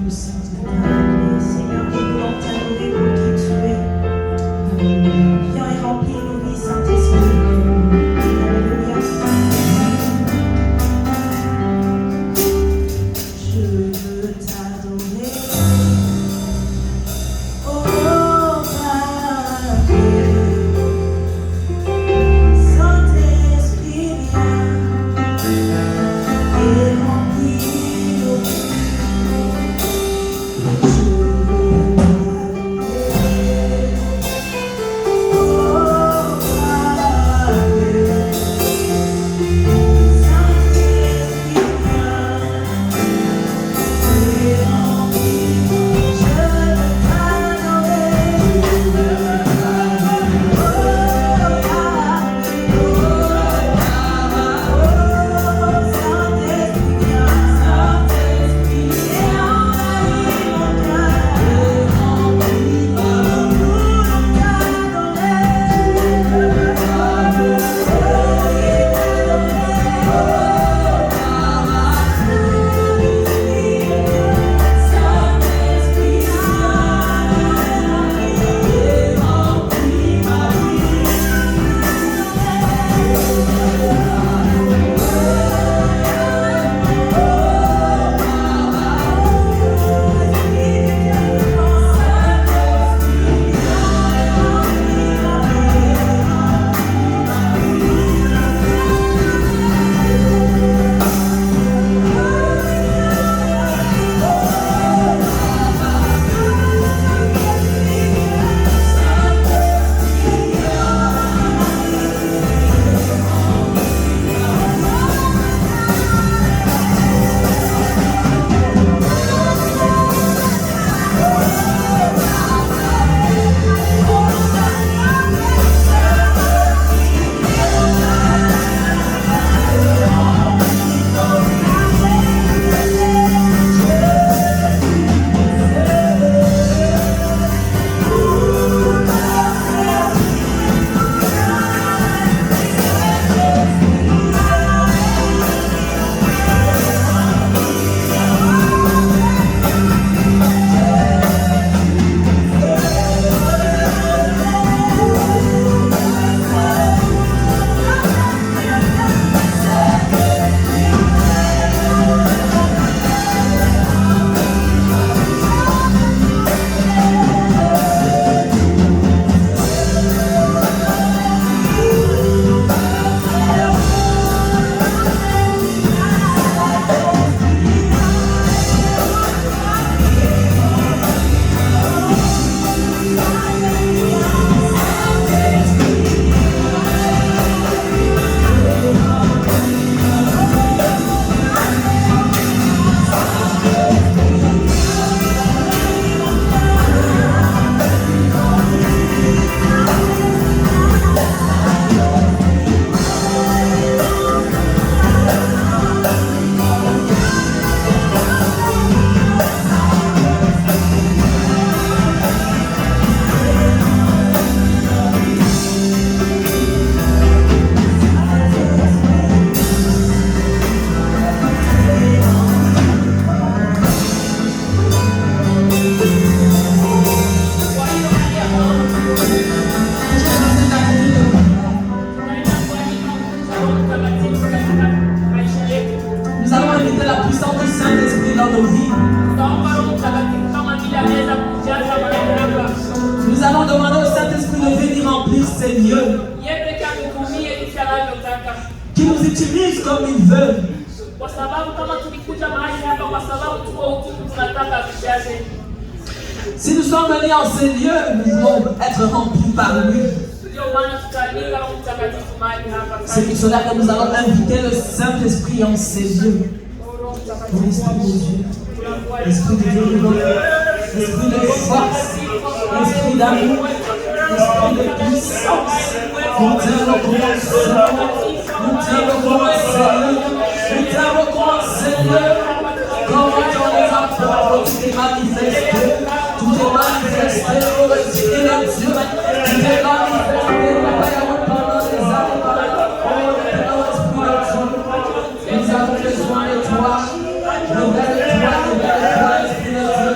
le Saint-Esprit. Seigneur, nous voulons t'adorer pour qui tu es. Viens et remplis nos vies, Saint-Esprit. Alléluia. Je veux t'adorer. Oh, Père. Saint-Esprit, viens et remplis nos vies. Nous allons demander au Saint-Esprit de venir remplir ces lieux. Qui nous utilise comme il veut. Si nous sommes venus en ces lieux, nous devons être remplis par lui. C'est pour cela que nous allons inviter le Saint-Esprit en ces lieux. L'Esprit de Dieu, l'Esprit de délivrance, l'Esprit de force, l'Esprit d'amour, l'Esprit de puissance. Nous t'invoquons, Seigneur. Nous t'invoquons, Seigneur. Nous t'invoquons, Seigneur. Comme dans les apôtres, tu t'es manifesté. Tu t'es manifesté, ô Esprit de Dieu. Tu t'es manifesté, pendant les années, par la parole de l'Esprit de Dieu. Nous avons besoin de toi. Révèle-toi, Esprit de Dieu.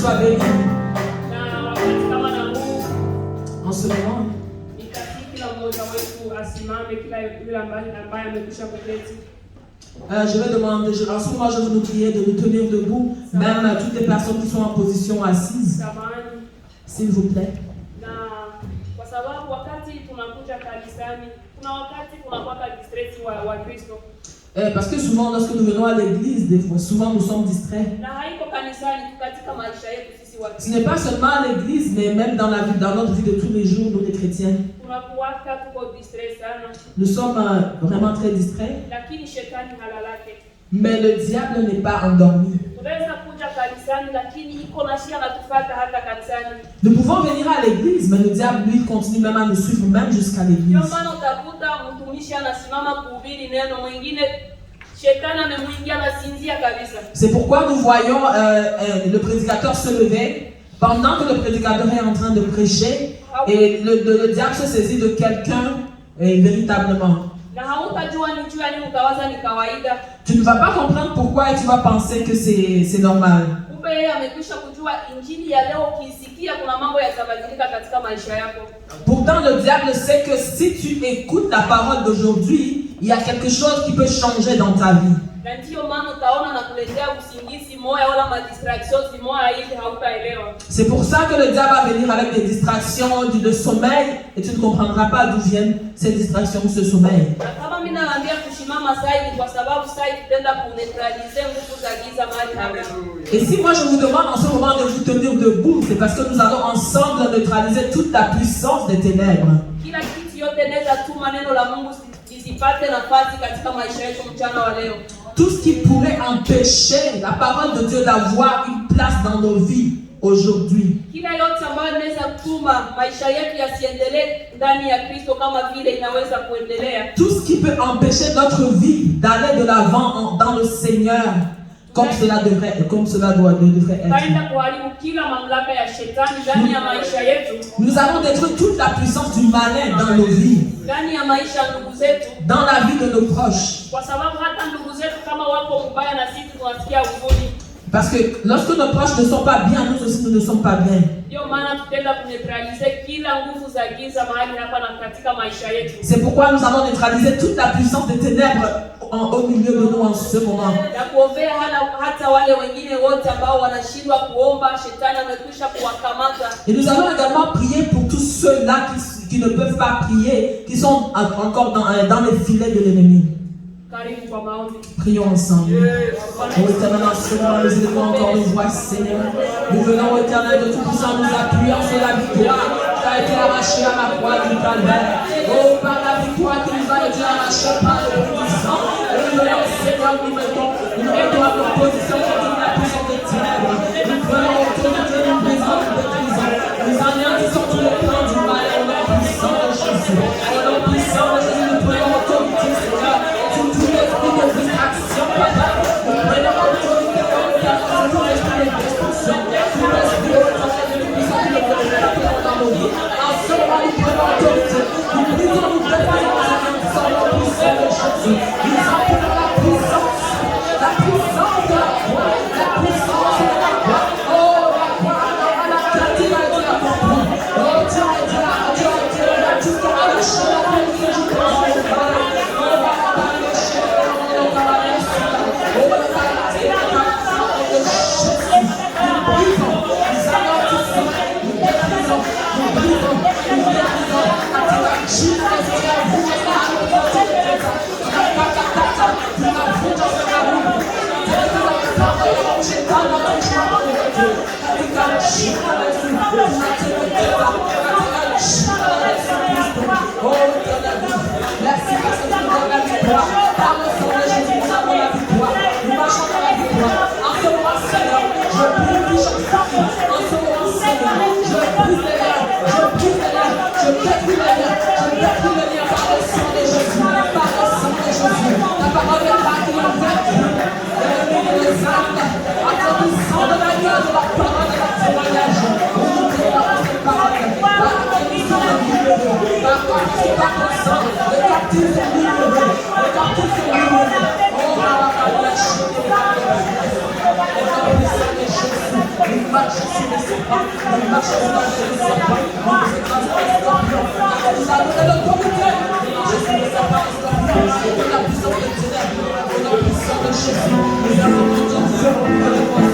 soit béni. Na wakati kama na huu En ce moment, nikasi kila mmoja wetu asimame, kila yule ambaye amekwisha kuketi. je vais demander, en ce moment, je vais nous prier de nous tenir debout, même toutes les personnes qui sont en position assise, Samahani. s'il vous plaît. Na kwa sababu wakati tunakuja kanisani, kuna wakati kunakuwa distress wa Kristo. Parce que souvent, lorsque nous venons à l'église, des fois, souvent nous sommes distraits. Na haiko kanisani tu, katika maisha yetu sisi wa Ce n'est pas seulement à l'église, mais même dans notre vie de tous les jours, nous les chrétiens. tunakuwaka tuko distress sana, Nous sommes vraiment très distraits, lakini shetani halalake. mais le diable n'est pas endormi. Tunaweza kuja kanisani, lakini iko na shia natufuata hata kanisani. Nous pouvons venir à l'église, mais le diable, lui, continue même à nous suivre, même jusqu'à Ndio l'église. maana utakuta mtumishi anasimama kuhubiri neno, mwingine shetani amemwingia anasinzia kabisa. C'est pourquoi nous voyons le prédicateur se lever pendant que le prédicateur est en train de prêcher et le diable se saisit de quelqu'un véritablement. Na hautajua ni juu ya nini, utawaza ni kawaida. Tu ne vas pas comprendre pourquoi et tu vas penser que c'est normal. Kumbe yeye amekwisha kujua injili ya leo, ukisikia kuna mambo yatabadilika katika maisha yako. Pourtant, le diable sait que si tu écoutes la parole d'aujourd'hui, il y a quelque chose qui peut changer dans ta vie. Na ndio maana utaona na kuletea usingizi moya wala madistractions moya hivi hautaelewa. C'est pour ça que le diable va venir avec des distractions, de sommeil, et tu ne comprendras pas d'où viennent ces distractions, ce sommeil. Na kama mimi naambia kushimama sasa kwa sababu sasa tutaenda kuneutraliser nguvu za giza mahali hapa. Et si moi je vous demande en ce moment de vous tenir debout, c'est parce que nous allons ensemble neutraliser toute la puissance des ténèbres. Kila kitu yote inaweza tuma neno la Mungu isipate nafasi katika maisha yetu mchana wa leo. Tout ce qui pourrait empêcher la parole de Dieu d'avoir une place dans nos vies aujourd'hui. Kila yote ambayo inaweza kutuma maisha yetu yasiendelee ndani ya Kristo kama vile inaweza kuendelea. Tout ce qui peut empêcher notre vie d'aller de l'avant dans le Seigneur, comme cela devrait être. Taenda kuharibu kila mamlaka ya shetani ndani ya maisha yetu. Nous allons détruire toute la puissance du malin dans nos vies, Ndani ya maisha ya ndugu zetu, dans la vie de nos proches. kwa sababu hata ndugu zetu kama wako mbaya na sisi tunasikia huzuni. Parce que lorsque nos proches ne sont pas bien, nous aussi nous ne sommes pas bien. Ndio maana tutaenda kuneutralize kila nguvu za giza mahali hapa na katika maisha yetu. C'est pourquoi nous allons neutraliser toute la puissance des ténèbres au milieu de nous en ce moment. Na kuombea hata wale wengine wote ambao wanashindwa kuomba, shetani amekwisha kuwakamata. Et nous allons également prier pour tous ceux-là qui ne peuvent pas prier, qui sont encore dans les filets de l'ennemi. Karibu kwa maombi. Prions ensemble. Ô Éternel, en ce moment, nous élevons encore nos voix, Seigneur. Nous venons, ô Éternel de Tout-Puissant, nous appuyons sur la victoire qui a été arrachée à la croix du Calvaire. Oh, par la victoire qui nous a été arrachée par le Tout-Puissant. Et nous venons, Seigneur, nous mettons à notre position contre la puissance des ténèbres. Nous prenons autorité, nous brisons, nous détruisons. Nous anéantissons tous les plans du mal au nom puissant de Jésus. Au nom puissant de Jésus, nous prenons autorité, Seigneur. Tout l'esprit de distraction, Papa. Nous prenons autorité sur tout l'esprit de destruction. Tout l'esprit de puissance qui ne peut pas dans nos vies. En ce moment, nous prenons autorité. Nous brisons, nous défaisons la puissance de Jésus. Nous appelons la puissance de la croix, la puissance de la croix. Oh, la croix, à la captive a été accomplie. Oh, Dieu a été là, Dieu a été là, jusqu'à la chaîne de la vie que je pense au Père. Merci parce que nous avons la victoire. Par le sang de Jésus, nous avons la victoire. Nous marchons dans la victoire. En ce moment, Seigneur, je prie chaque femme. En ce moment, Seigneur, je brise les liens. Je brise les liens. Je détruis les liens. Je détruis les liens par le sang de Jésus. Par le sang de Jésus. La parole est là qui est vaincu. L'ennemi des âmes. À cause du sang de la gueule, de la parole et de la témoignage. Nous déclarons cette parole. Par la bénédiction de Dieu. Par le sang. Les captifs sont libérés. Les captifs sont libérés. Oh, la parole est chère. marche sur les serpents, nous marchons dans les serpents, nous écrasons les scorpions. Nous avons donné l'autorité de marcher sur les serpents et scorpions. De la puissance de ténèbres, de la puissance de Jésus. Nous avons entendu Dieu, nous avons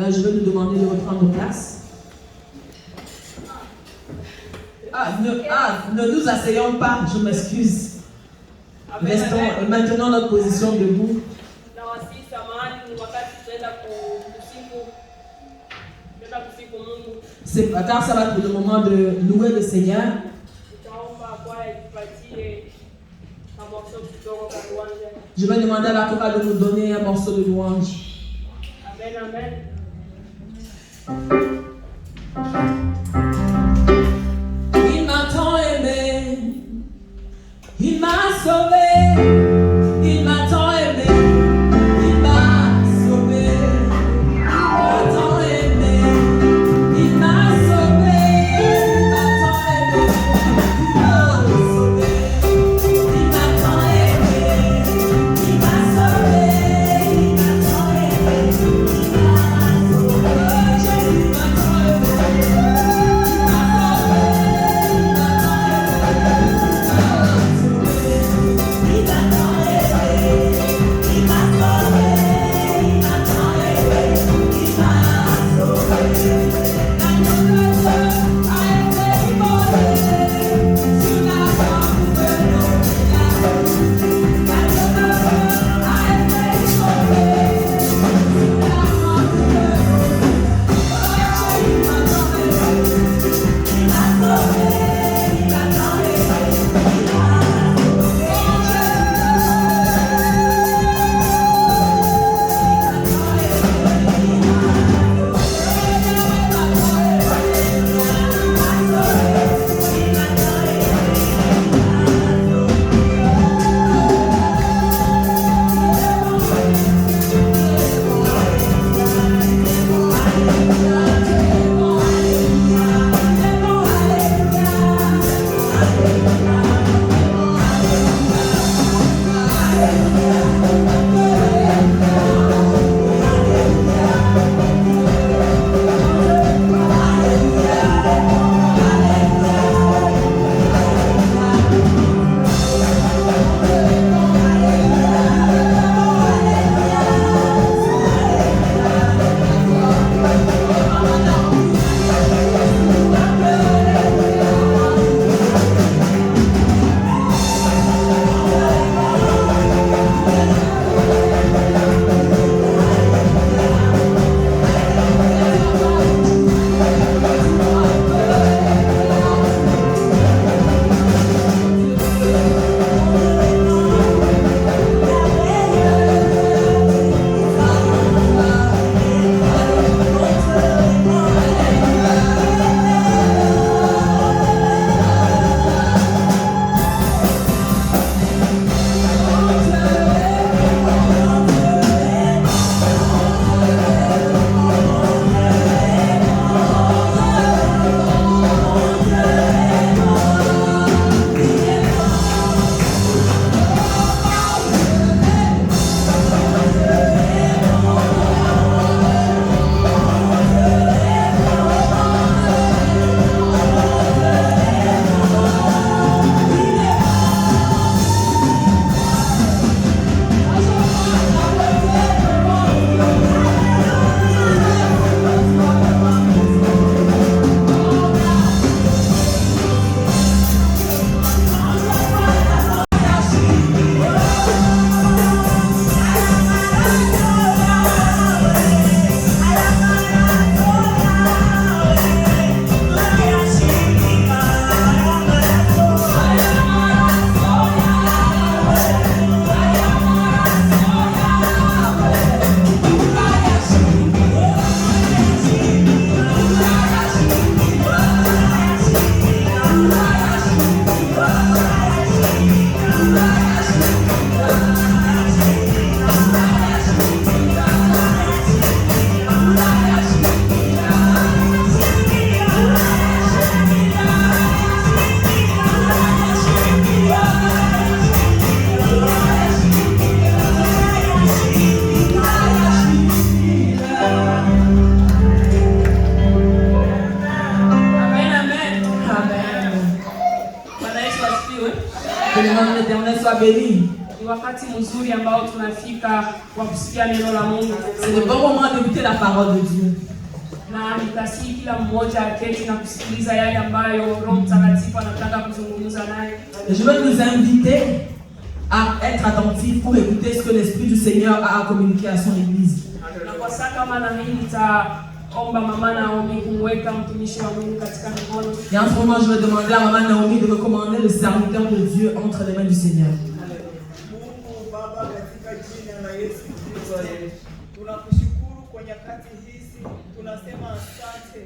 Je vais nous demander de reprendre nos places. Ne nous asseyons pas, je m'excuse. Restons maintenant notre position debout. C'est car ça va être le moment de louer le Seigneur. Je vais demander à la chorale de nous donner un morceau de louange. Amen, amen. Il m'a tant aimé, il m'a sauvé, il m'a tant aimé, il m'a sauvé, il m'a tant aimé, il m'a sauvé, il m'a tant aimé, il m'a sauvé, il m'a tant aimé, il m'a sauvé, il m'a tant aimé, il m'a sauvé, Jésus m'a soit béni. Ni wakati mzuri ambao tunafika kwa kusikia neno la Mungu. C'est le bon moment d'écouter la parole de Dieu. Na nikasihi kila mmoja aketi na kusikiliza yale ambayo Roho Mtakatifu anataka kuzungumza naye. Et je veux nous inviter à être attentifs pour écouter ce que l'Esprit du Seigneur a à communiquer à son Église. Na kwa saa kama na hii nitaomba Mama Naomi kumweka mtumishi wa Mungu katika mikono. Et en ce moment, je vais demander à Maman Naomi de recommander le serviteur de Dieu entre les mains du Seigneur. Mungu Baba, katika jina la Yesu Kristo, tunakushukuru kwa nyakati hizi, tunasema asante,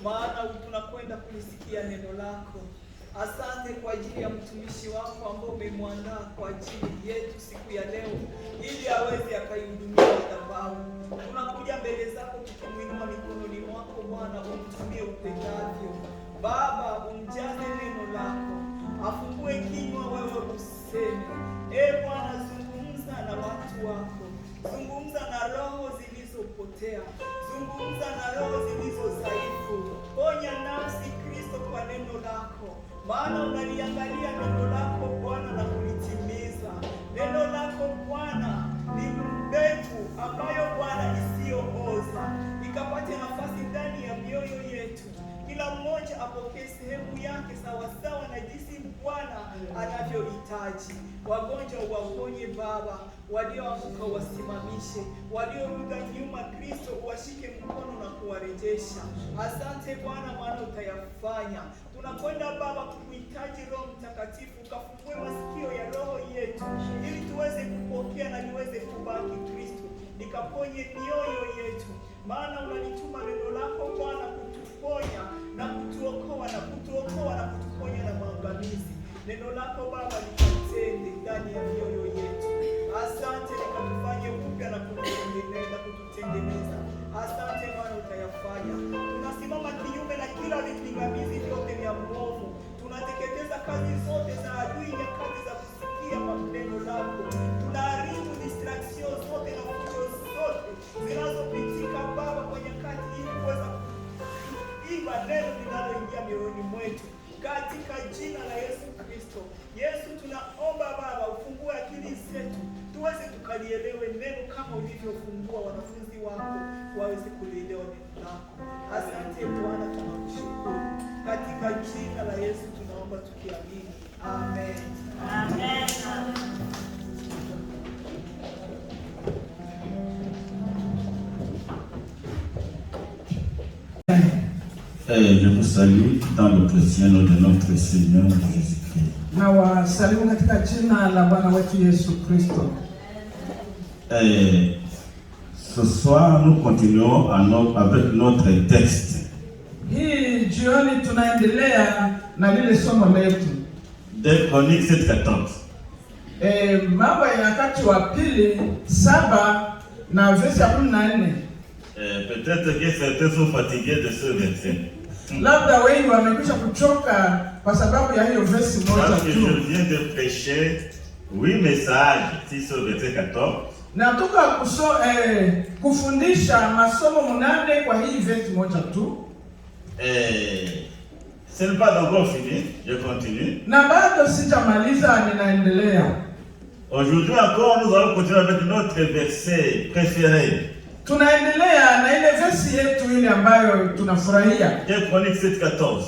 maana tunakwenda kulisikia neno lako. Asante kwa ajili ya mtumishi wako ambao umemwandaa kwa ajili yetu siku ya leo, ili aweze akaihudumia madhabahu. Tunakuja mbele zako tukimwinua mikononi mwako Bwana, umtumie upendavyo. Baba, umjaze neno lako, afungue kinywa wewe useme. Bwana, zungumza na watu wako, zungumza na roho zilizopotea, zungumza na roho zilizo dhaifu. Ponya nafsi Kristo kwa neno lako, maana unaliangalia neno lako Bwana na kulitimiza. Neno lako Bwana ni mbegu ambayo Bwana isiyooza, ikapate nafasi ndani ya mioyo yetu. Kila mmoja apokee sehemu yake sawasawa na jinsi Bwana anavyohitaji. Wagonjwa waponye Baba, walioanguka wasimamishe, waliorudi nyuma Kristo uwashike mkono na kuwarejesha. Asante Bwana, maana utayafanya. Tunakwenda Baba kukuhitaji Roho Mtakatifu, ukafungue masikio ya roho yetu ili tuweze kupokea na niweze kubaki Kristo, nikaponye mioyo yetu, maana unalituma neno lako Bwana kutuponya na kutuokoa na kutuponya na maangamizi. Neno lako Baba likatende ndani ya mioyo yetu. Asante, likatufanye upya na kututengeneza. Asante maana utayafanya. Tunasimama kinyume na kila vipingamizi vyote vya mwovu. Tunateketeza kazi zote za adui, nyakati za kusikia maneno lako. Tunaharibu distraction zote na fujo zote zinazopitika Baba kwa nyakati hii, kuweza kuiba neno linaloingia mioyoni mwetu, katika jina la Yesu Kristo. Yesu, tunaomba Baba ufungue akili zetu tuweze tukalielewe neno kama ulivyofungua wanafunzi wako waweze kulielewa neno lako. Asante Bwana, tunakushukuru katika jina la Yesu tunaomba tukiamini, amen. Amen. Je vous salue dans le précieux nom de notre Seigneur Jésus-Christ. Na wasalimu katika jina la Bwana wetu Yesu Kristo. Ce soir, nous continuons avec notre texte. Hii jioni tunaendelea na lile somo letu. De Chroniques 7:14. Mambo ya Nyakati wa Pili 7 na verse ya 14. Peut-être que certains sont fatigués de ce verset. Labda wengi wamekwisha kuchoka kwa sababu ya hiyo verse moja Parce que tu. je viens de prêcher 8 messages sur ce verset 14. Natoka kufundisha masomo 8 kwa hii verse moja tu. Ce n'est pas encore fini, je continue. Na bado sijamaliza, ninaendelea. Aujourd'hui encore, nous allons continuer avec notre verset préféré. Tunaendelea na ile verse yetu ile ambayo tunafurahia. De Chroniques 7:14.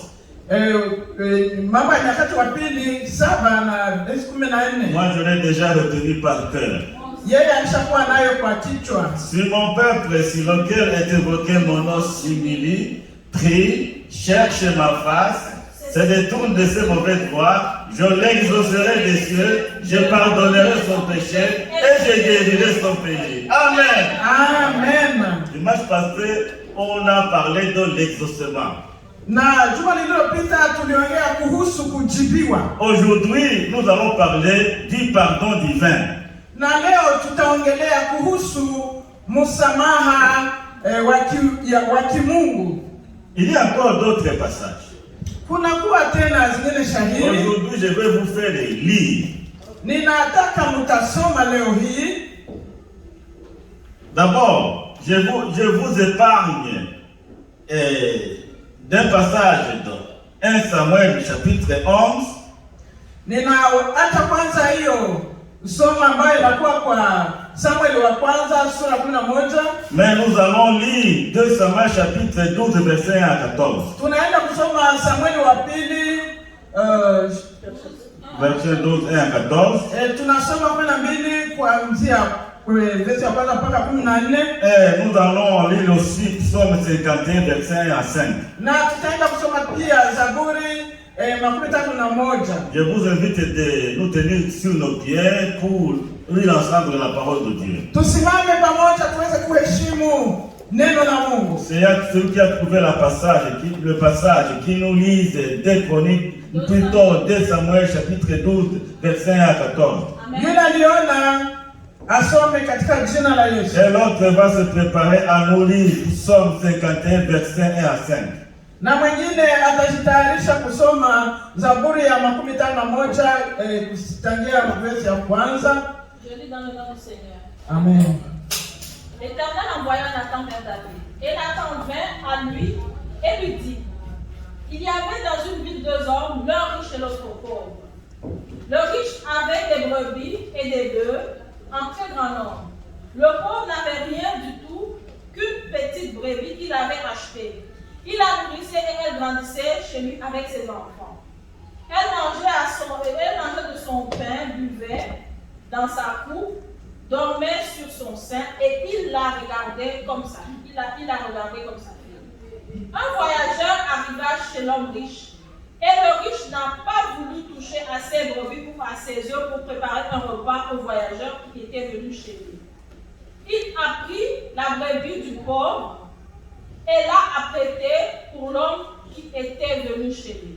Mambo ya Nyakati wa Pili 7 na verse 14. Moi, je l'ai déjà retenu par cœur. Yeye alishakuwa nayo kwa kichwa. Si mon peuple, si lequel est évoqué mon nom s'humilie, prie, cherche ma face, se détourne de ses mauvaises voies, je l'exaucerai des cieux, je pardonnerai son péché et je guérirai son pays. Amen. Amen. Dimanche passé, on a parlé de l'exaucement. Na juma lililopita tuliongea kuhusu kujibiwa. Aujourd'hui, nous allons parler du pardon divin. Na leo tutaongelea kuhusu msamaha wa kimungu. Il y a encore d'autres passages. Kuna kuwa tena zingine shahidi. Aujourd'hui, je vais vous faire lire. Ninataka mtasoma leo hii. D'abord, je vous épargne d'un passage de 1 Samuel chapitre 11, Ninaacha kwanza hiyo somo ambayo inakuwa kwa Samueli wa kwanza sura 11. Mais nous allons lire 2 Samuel chapitre 12 verset 1 à 14. Tunaenda kusoma Samueli wa pili Verset 12 1 à 14. Tunasoma 12 kuanzia verset ya kwanza mpaka 14. Et nous allons lire aussi Psaume 51 verset 1 à 5. Na tutaenda kusoma pia Zaburi 31. Je vous invite de nous tenir sur nos pieds pour lire l'ensemble de la parole de Dieu. Tusimame pamoja tuweze kuheshimu neno la Mungu. C'est celui qui a trouvé le passage qui nous lise 2 Chroniques, plutôt 2 Samuel chapitre 12 verset 1 à 14. Yule aliona asome katika jina la Yesu. Et l'autre va se préparer à nous lire Psaume 51 verset 1 à 5. Na mwingine atajitayarisha kusoma Zaburi ya 51 kutangia verse ya kwanza. Je lis dans le nom du Seigneur. Amen. L'Éternel envoya Nathan vers David. Et Nathan vint à lui et lui dit, il y avait dans une ville 2 hommes, l'un riche et l'autre pauvre. Le riche avait des brebis et des bœufs en très grand nombre. Le pauvre n'avait rien du tout qu'une petite brebis qu'il avait achetée. Il la nourrissait et elle grandissait chez lui avec ses enfants. Elle mangeait de son pain, buvait dans sa coupe, dormait sur son sein et il la regardait comme ça. Il la regardait comme ça. Un voyageur arriva chez l'homme riche et le riche n'a pas voulu toucher à ses brebis ou à ses œufs pour préparer un repas au voyageur qui était venu chez lui. Il a pris la brebis du pauvre et l'a apprêtée pour l'homme qui était venu chez lui.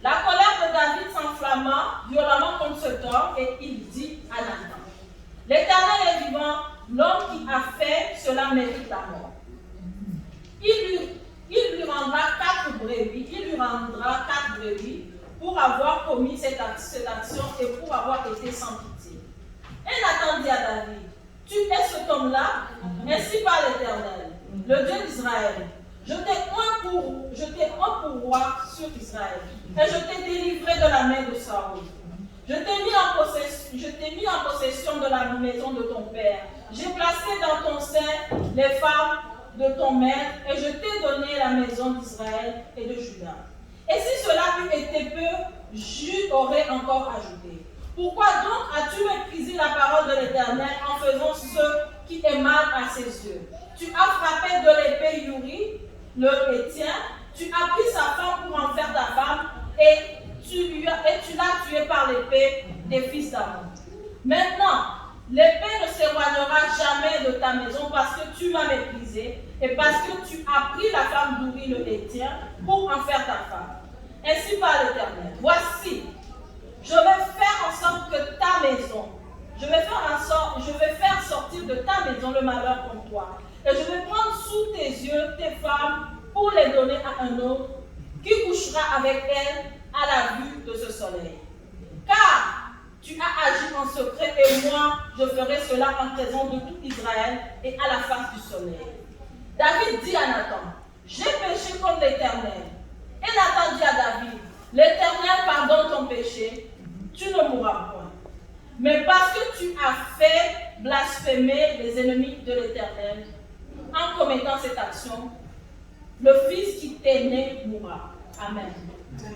La colère de David s'enflamma violemment contre cet homme et il dit à Nathan, l'Éternel est vivant, l'homme qui a fait cela mérite la mort. Il lui rendra 4 brebis pour avoir commis cette action et pour avoir été sans pitié. Et Nathan dit à David, tu es cet homme-là, ainsi par l'Éternel, le Dieu d'Israël. Je t'ai un pour roi sur Israël, et je t'ai délivré de la main de Saül. Je t'ai mis en possession de la maison de ton père. J'ai placé dans ton sein les femmes de ton maître, et je t'ai donné la maison d'Israël et de Juda. Et si cela eût été peu, je t'aurais encore ajouté. Pourquoi donc as-tu méprisé la parole de l'Éternel en faisant ce qui est mal à ses yeux? Tu as frappé de l'épée Uri, le Hétien, tu as pris sa femme pour en faire ta femme, et tu l'as tué par l'épée des fils d'Ammon. Maintenant, l'épée ne s'éloignera jamais de ta maison parce que tu m'as méprisé et parce que tu as pris la femme d'Uri le Hétien pour en faire ta femme. Ainsi parle l'Éternel. Voici, je vais faire en sorte que ta maison, je vais faire sortir de ta maison le malheur contre toi. Et je vais prendre sous tes yeux tes femmes pour les donner à un autre qui couchera avec elles à la vue de ce soleil. Car tu as agi en secret et moi je ferai cela en présence de tout Israël et à la face du soleil. David dit à Nathan, j'ai péché contre l'Éternel. Et Nathan dit à David, l'Éternel pardonne ton péché, tu ne mourras point. Mais parce que tu as fait blasphémer les ennemis de l'Éternel en commettant cette action, le fils qui t'est né mourra. Amen.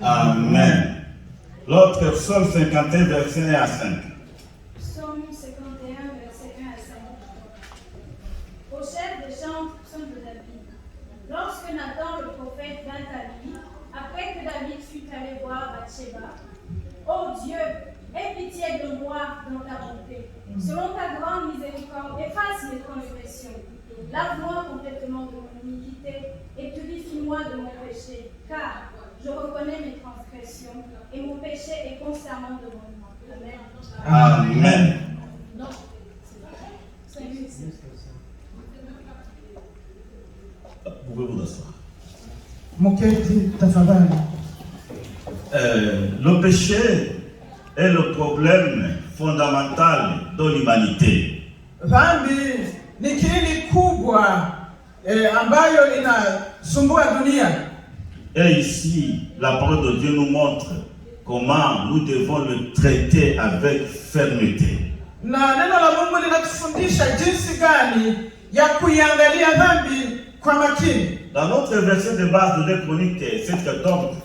Amen. L'autre psaume 51, verset 1 à 5. Psaume 51, verset 1 à 5. Au chef des chants, psaume de David. Lorsque Nathan le prophète vint à lui, après que David fut allé voir Bathsheba, ô Dieu, aie pitié de moi dans ta bonté. Selon ta grande miséricorde, efface mes transgressions. Lave-moi complètement de mon iniquité et purifie-moi de mon péché, car je reconnais mes transgressions et mon péché est constamment devant moi. Amen. Amen. Non. Pouvez vous asseoir. Muketi tafadhali. Le péché est le problème fondamental de l'humanité. Dhambi ni kiini kubwa ambayo inasumbua dunia. Et ici, la parole de Dieu nous montre comment nous devons le traiter avec fermeté. Na neno la Mungu linatufundisha jinsi gani ya kuiangalia dhambi kwa makini. Dans notre verset de base de 2 Chroniques 7:14,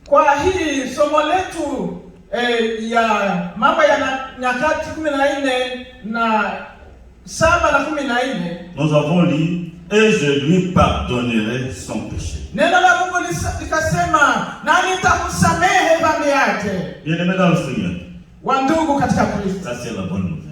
kwa hii somo letu ya Mambo ya Nyakati 14 na 7 na 14, nous avons lu et je lui pardonnerai son péché. Neno la Mungu likasema na nitamsamehe dhambi yake. Bien-aimés dans le Seigneur, wa ndugu katika Kristo, ça c'est la bonne nouvelle.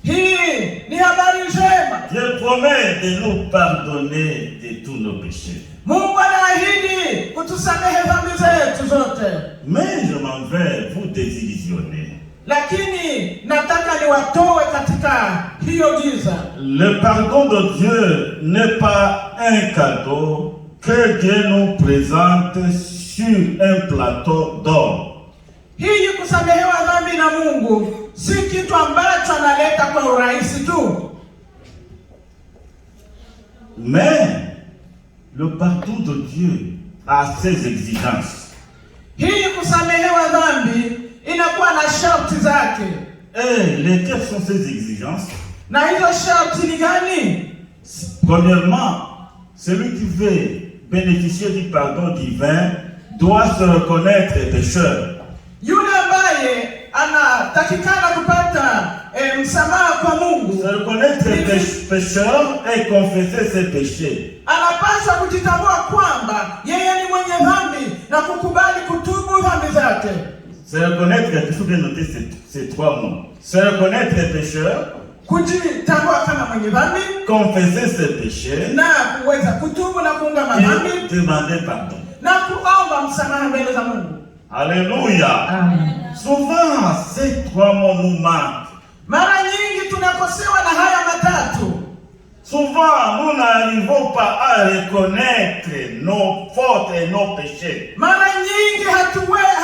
Hii ni habari njema. Dieu promet de nous pardonner de tous nos péchés. Mungu anaahidi kutusamehe dhambi zetu zote. Mais je m'en vais vous désillusionner. Lakini nataka niwatoe katika hiyo giza. Le pardon de Dieu n'est pas un cadeau que Dieu nous présente sur un plateau d'or. Hii kusamehewa dhambi na Mungu si kitu ambacho analeta kwa urahisi tu. Mais le pardon de Dieu a ses exigences. Hii kusamehewa dhambi inakuwa na sharti zake. Et lesquelles sont ces exigences? Na hizo sharti ni gani? Premièrement, celui qui veut bénéficier du pardon divin doit se reconnaître pécheur. Yule ambaye anatakikana kupata msamaha kwa Mungu, se reconnaître pécheur et confesser ses péchés. Anapaswa kujitambua kwamba yeye ni mwenye dhambi na kukubali kutubu dhambi zake. Se reconnaître, il faut bien noter ces trois mots. Se reconnaître pécheur, kujitambua kama mwenye dhambi, confesser ses péchés, na kuweza kutubu na kuunga madhambi, et demander pardon. Na kuomba msamaha mbele za Mungu. Alléluia. Amen. Souvent ces trois mots nous manquent. Mara nyingi tunakosewa na haya matatu. Souvent nous n'arrivons pas à reconnaître nos fautes et nos péchés. Mara nyingi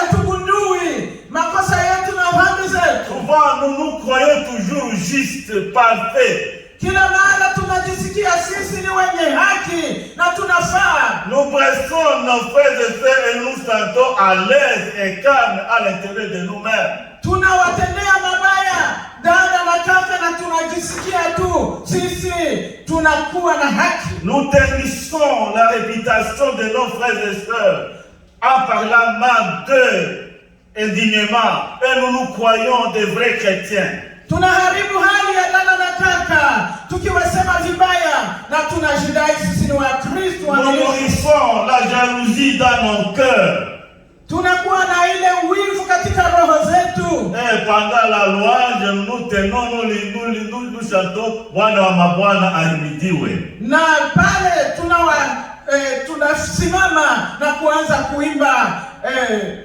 hatugundui makosa yetu na dhambi zetu. Souvent nous nous croyons toujours justes, parfaits. Kila mara tunajisikia sisi ni wenye haki na tunafaa. Nous pressons nos frères et sœurs et nous sentons à l'aise et calme à l'intérieur de nous-mêmes. Tunawatendea mabaya dada na kaka na tunajisikia tu sisi tunakuwa na haki. Nous ternissons la réputation de nos frères et sœurs en parlant mal d'eux indignement et nous nous croyons des vrais chrétiens. Tunaharibu hali ya dada na kaka tukiwasema vibaya na tunajidai sisi ni Wakristo wa Nous nourrissons la jalousie dans nos cœurs. Tunakuwa na ile wivu katika roho zetu. Et pendant la louange nous tenons nous chantons Bwana wa mabwana ahimidiwe. Na pale tunasimama na kuanza kuimba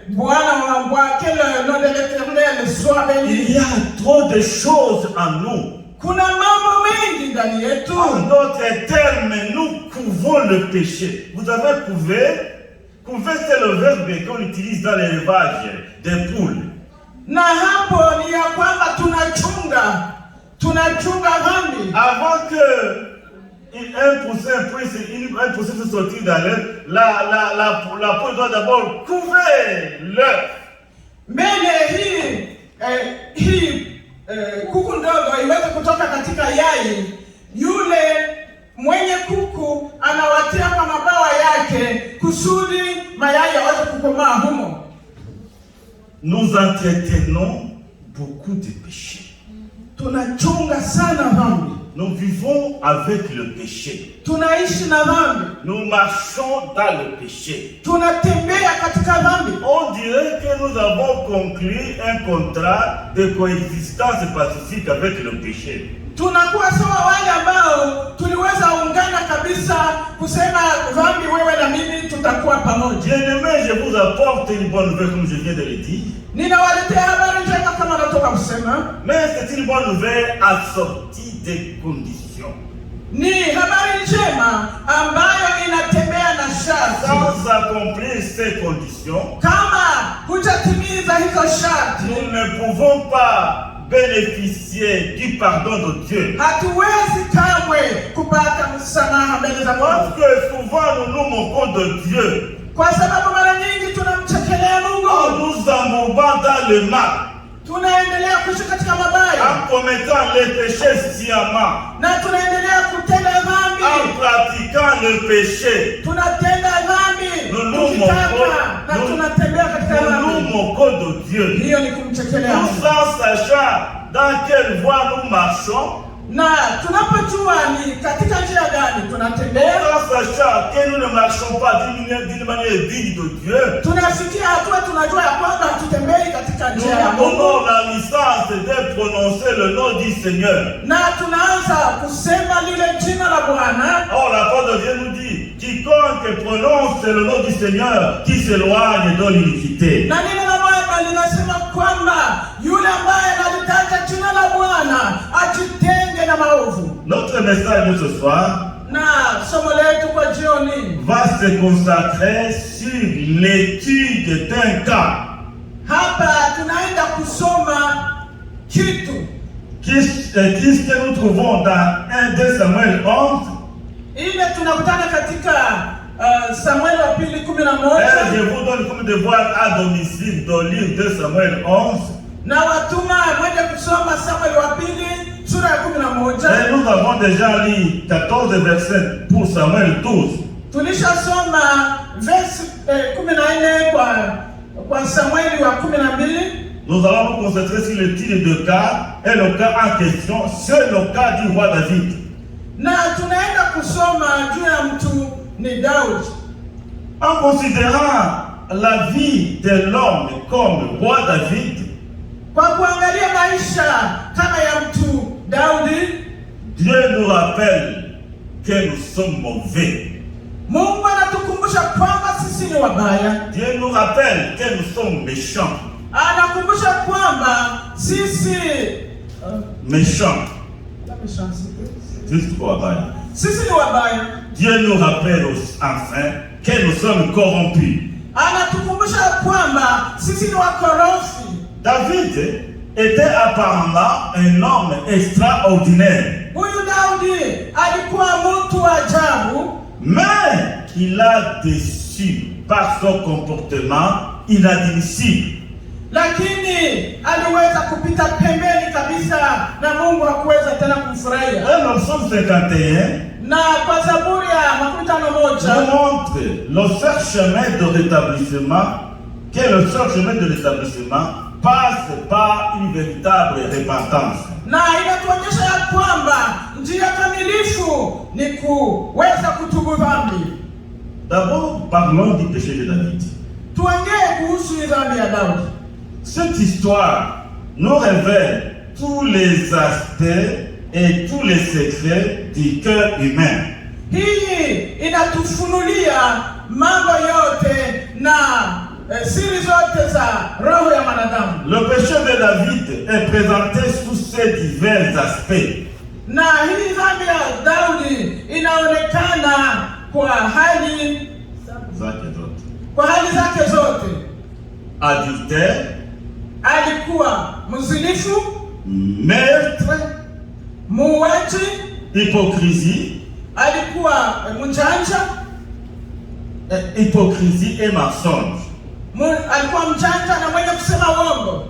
Bwana wa mabwana, que le nom de l'Éternel soit béni. Il y a trop de choses en nous. Kuna mambo mengi ndani yetu. En d'autres termes, nous couvons le péché. Vous avez couvé? Couver, c'est le verbe qu'on utilise dans l'élevage des poules. Na hapo ni ya kwamba tunachunga dhambi. Avant que un poussin se sortir dans l'œuf, la poule doit d'abord couver l'œuf. Mbele hii kuku ndogo iweze kutoka katika yai, yule mwenye kuku anawatia kwa mabawa yake kusudi mayai yaweze kukomaa humo. Nous entretenons beaucoup de péchés. Tunachunga sana dhambi. Nous vivons avec le péché. Tunaishi na dhambi. Nous marchons dans le péché. Tunatembea katika dhambi. On dirait que nous avons conclu un contrat de coexistence pacifique avec le péché. Tunakuwa sawa wale ambao tuliweza ungana kabisa kusema dhambi wewe na mimi tutakuwa pamoja. Bien-aimé, je vous apporte une bonne nouvelle comme je viens de le dire. Ninawaletea habari njema kama natoka kusema. Mais c'est une bonne nouvelle assortie des conditions. Ni habari njema ambayo inatembea na sharti. Sans accomplir ces conditions, kama hujatimiza hizo sharti, nous ne pouvons pas bénéficier du pardon de Dieu. Hatuwezi kamwe kupata msamaha mbele za Mungu. Parce que souvent nous nous moquons de Dieu. Kwa sababu mara nyingi tunamchekelea Mungu. Nous tombant dans le mal, tunaendelea kuishi katika mabaya, en commettant les péchés sciemment, na tunaendelea kutenda dhambi, en pratiquant le péché, tunatenda dhambi tukitaka na tunatembea katika nous dhambi. nous moquons de Dieu. Hiyo ni kumchekelea Tout Mungu. en sachant dans quelle voie nous marchons, Na tunapojua ni katika njia gani tout tunatembea, en sachant que nous ne marchons pas d'une manière digne de Dieu, tunafikia hatua tunajua ya kwamba hatutembei katika nous njia ya nous donnons Mungu, la licence de prononcer le nom du Seigneur. na tunaanza kusema lile jina la Bwana. Or, la parole de Dieu nous dit, quiconque prononce le nom du Seigneur, qui s'éloigne de l'iniquité. Na neno la Bwana linasema kwamba yule ambaye analitaja jina la Bwana ajitenge na maovu. Notre message de ce soir Na somo letu kwa jioni va se consacrer sur l'étude d'un cas. hapa tunaenda kusoma kitu Qu'est-ce que nous trouvons dans 1 Samuel 11. ile tunakutana katika Samueli wa pili Et 11. je vous donne comme devoir à domicile de lire 2 Samuel 11. Na watuma mwende kusoma Samueli wa pili sura ya 11. Et nous avons déjà lu 14 versets pour Samuel 12. Tulishasoma verse 14 kwa Samueli wa 12. Nous allons nous concentrer sur l'étude de cas. Et le cas en question, c'est le cas du roi David. Na tunaenda kusoma juu ya mtu ni Daudi. En considérant la vie de l'homme comme roi David, Kwa kuangalia maisha kama ya mtu Daudi, Dieu nous rappelle que nous sommes mauvais. Mungu anatukumbusha kwamba sisi ni wabaya. Dieu nous rappelle que nous sommes méchants. Anakumbusha kwamba sisi Méchants. Juste pour avoir. sisi ni wabaya. Dieu nous rappelle enfin que nous sommes corrompus. Anatukumbusha kwamba sisi ni wakorofi. David était apparemment un homme extraordinaire. Huyu Daudi alikuwa mtu wa ajabu, Mais il a déçu par son comportement inadmissible. lakini aliweza kupita pembeni kabisa na Mungu hakuweza tena kumfurahia. Un psaume 51 Na kwa Zaburi ya 51 nous montre le seul chemin de rétablissement, que le seul chemin de rétablissement passe par une véritable repentance. na inatuonyesha ya kwamba njia kamilifu ni kuweza kutubu dhambi. D'abord, parlons du péché de David. Tuongee kuhusu dhambi ya Daudi. Cette histoire nous révèle tous les aspects et tous les secrets du cœur humain. Hii inatufunulia mambo yote na siri zote za roho ya mwanadamu. Le péché de David est présenté sous ces divers aspects. Na hii dhambi ya Daudi inaonekana kwa hali zake zote. Adultère, Alikuwa mzinifu, meurtre, muuaji, hypocrisie, alikuwa mjanja, hypocrisie et mensonge. alikuwa mjanja na mwenye kusema uongo.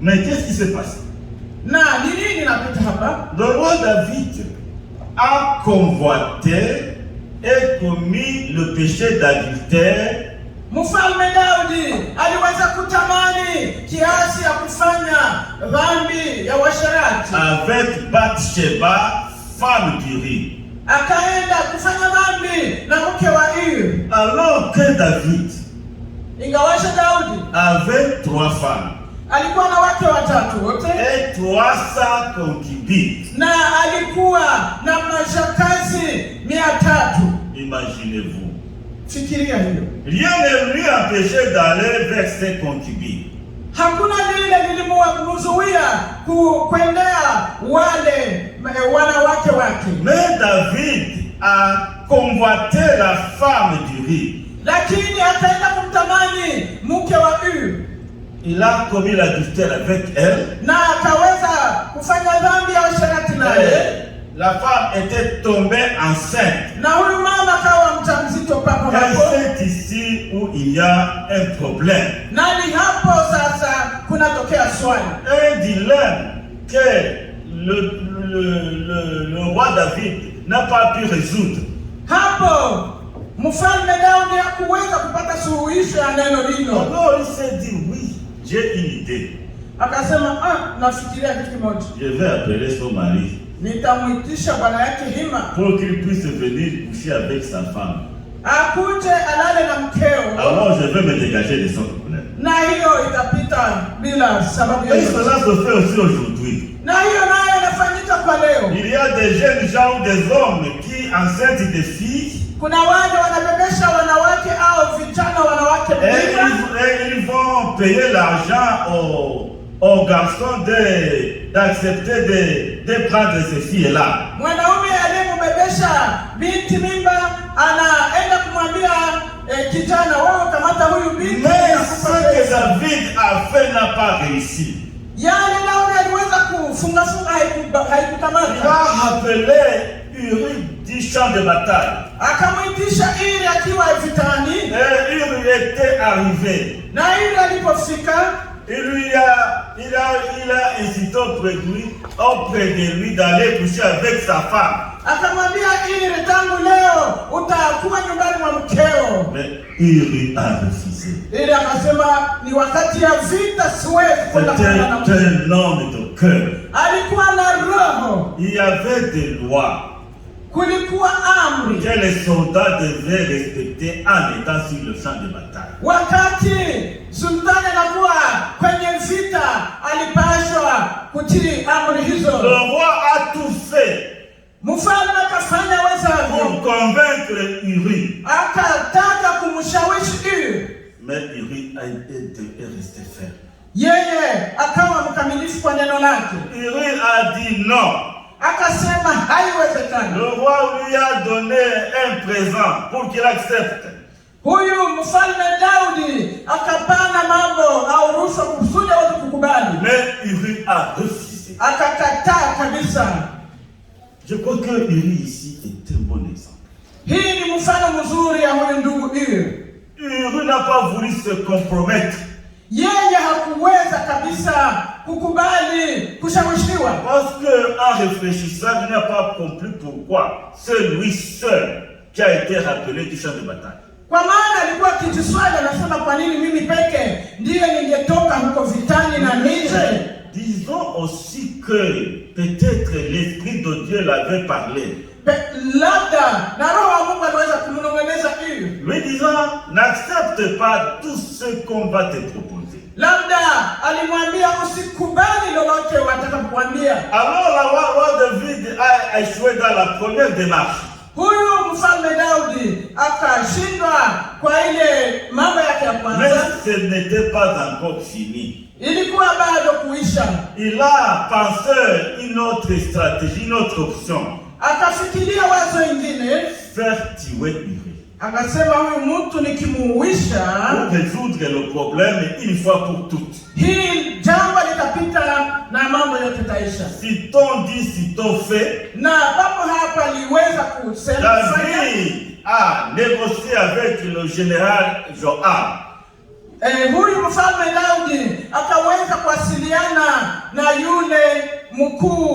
Mais qu'est-ce qui s'est passé? Na ni nini napita hapa? Le roi David a convoité et commis le péché d'adultère. Mfalme Daudi aliweza kutamani kiasi ya kufanya dhambi ya washerati Avec Bathsheba, femme d'Uri. akaenda kufanya dhambi na mke wa Uri. Alors que David Ingawasha Daudi avait 3 femmes alikuwa na wake watatu wote et 300 concubines. na alikuwa na mashakazi 300. Imaginez-vous. Fikiria hiyo. Rien ne lui empêchait d'aller vers ses concubines. Hakuna lile lilimzuia kuendea wale wanawake wake. Mais David a convoité la femme d'Uri. Lakini akaenda kumtamani mke wa Uri. Il a commis l'adultère avec elle. Na akaweza kufanya dhambi ya usherati naye. La femme était tombée enceinte. Na huyu mama akawa mjamzito papo Et hapo. c'est ici où il y a un problème. Na ni hapo sasa kunatokea swali. Un dilemme que le roi David n'a pas pu résoudre. Hapo mfalme Daudi hakuweza kupata suluhisho ya neno hilo. Alors il s'est dit, oui, j'ai une idée. Akasema, nafikiria kitu kimoja. Je vais appeler son mari Nitamwitisha bwana yake Hima pour qu'il puisse venir coucher avec sa femme. akuje alale na mkeo. Alors je vais me dégager de son problème. Na hiyo itapita bila sababu Et yoyote. cela se fait aussi aujourd'hui. Na hiyo nayo inafanyika kwa leo. Il y a des jeunes gens ou des hommes qui enceintent des filles Kuna wale wanabebesha wanawake au vijana wanawake mimba. et ils vont payer l'argent aux garçons d'accepter de prendre ces filles-là. Mwanaume aliyembebesha binti mimba anaenda kumwambia kijana, wewe kamata huyu binti. Mais ce que David a fait n'a pas réussi. Yale Daudi aliweza kufunga Il haikukamata. a appelé Uri du champ de bataille. Akamwitisha ili akiwa vitani, Et Uri était arrivé. na ili alipofika Il a incité auprès de lui d'aller coucher avec sa femme. akamwambia ili, tangu leo utakuwa nyumbani mwa mkeo. Mais Uri a refusé. Ili akasema ni wakati ya vita, siwezi kwenda C'était kulala na mkeo. un homme de cœur. Alikuwa na roho, Il y avait des lois kulikuwa amri. que les soldats devaient respecter en étant sur le champ de bataille. Wakati sultani anakuwa kwenye vita, alipashwa kutii amri Le hizo. roi a tout fait Mfalme akafanya wezavyo, pour convaincre Uri. akataka kumshawishi ili, Mais Uri est resté ferme. yeye akawa mkamilifu kwa neno lake. Uri a dit non. Akasema haiwezekani. Le roi lui a donné un présent pour qu'il accepte. Huyu mfalme Daudi akapana mambo au ruhusa kusudi aweze kukubali, Mais Uri a refusé. akakataa kabisa. Je crois que Uri ici est un bon exemple. Hii ni mfano mzuri ya huyu ndugu Uri. Uri n'a pas voulu se compromettre. Yeye hakuweza kabisa kukubali kushawishiwa, Parce qu'en réfléchissant, il n'a pas compris pourquoi c'est lui seul qui a été rappelé du champ de bataille. kwa maana alikuwa kijiswali, anasema kwa nini mimi peke ndiye ningetoka huko vitani na nije? Disons aussi que peut-être l'Esprit de Dieu l'avait parlé. Labda na roho wa Mungu anaweza kumnong'oneza ili, Lui disant, n'accepte pas tout ce qu'on va te proposer. labda alimwambia usikubali lolote watakapokuambia. Alors la roi David a échoué dans la première démarche. Huyu mfalme Daudi akashindwa kwa ile mambo yake ya Mais kwanza, ce n'était pas encore fini. ilikuwa bado kuisha. Il a pensé une autre stratégie, une autre option. Akafikiria wazo ingine, Faire tuer Uri. akasema huyu mtu nikimuuisha, Pour résoudre le problème une fois pour toutes. hii jambo litapita na mambo yote taisha. Si ton dit, si ton fait, Na papo hapa aliweza kusema David a négocié avec le général Joab. huyu mfalme Daudi akaweza kuwasiliana na yule mkuu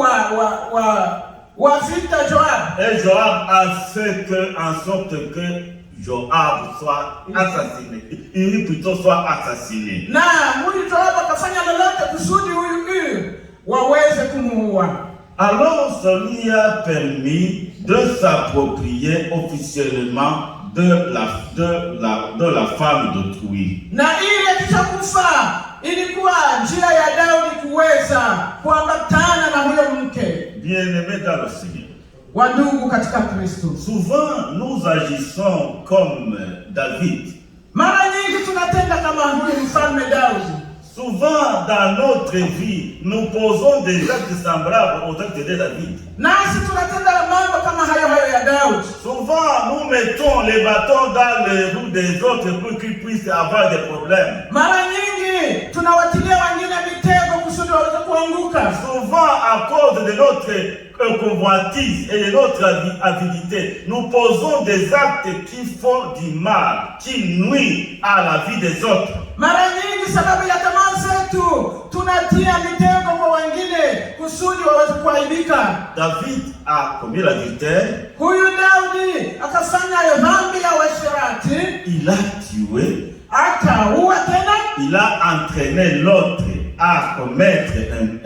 wa vita Joab. Et Joab a fait en sorte que Joab soit assassiné. Uri plutôt soit assassiné. Na huyu Joab akafanya lolote kusudi huyu waweze kumuua. Alors ça lui a permis de s'approprier officiellement de la femme d'autrui. Na ile akishakufa ilikuwa njia ya Daudi kuweza kuambatana na huyo mke. Bien-aimés dans le Seigneur, Wandugu katika Kristo, souvent nous agissons comme David. mara nyingi tunatenda kama huyu mfalme Daudi. Souvent dans notre vie, nous posons des actes semblables aux actes de David. Nasi tunatenda mambo kama hayo ya Daudi. Souvent nous mettons les bâtons dans les roues des autres pour qu'ils puissent avoir des problèmes. Mara nyingi tunawatilia wengine mitego kusudi waweze kuanguka. Souvent à cause de notre convoitise et de notre avidité, nous posons des actes qui font du mal, qui nuisent à la vie des autres. Mara nyingi sababu ya tamaa zetu wetu tunatia mitego kwa wengine kusudi waweze kuaibika. David a commis l'adultère. Huyu Daudi akafanya dhambi ya uasherati, Il a tué. akaua tena, Il a entraîné l'autre à commettre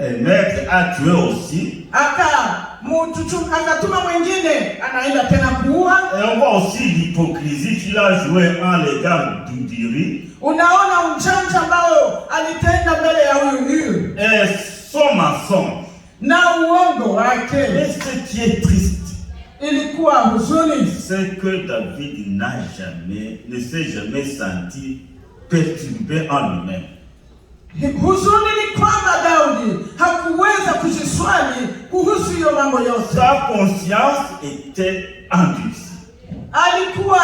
un maître à tuer aussi. akatuma mwingine anaenda tena kuua. Et on voit aussi l'hypocrisie qu'il a joué en l'égard d'Udiri. Unaona ujanja ambao alitenda mbele ya huyu Et son mensonge. na uongo wake. Et ce qui est triste, Ilikuwa huzuni, c'est que David ne s'est jamais senti perturbé en lui-même. huzuni ni kwamba Daudi hakuweza kujiswali kuhusu hiyo mambo yote. Sa conscience était endurcie. Alikuwa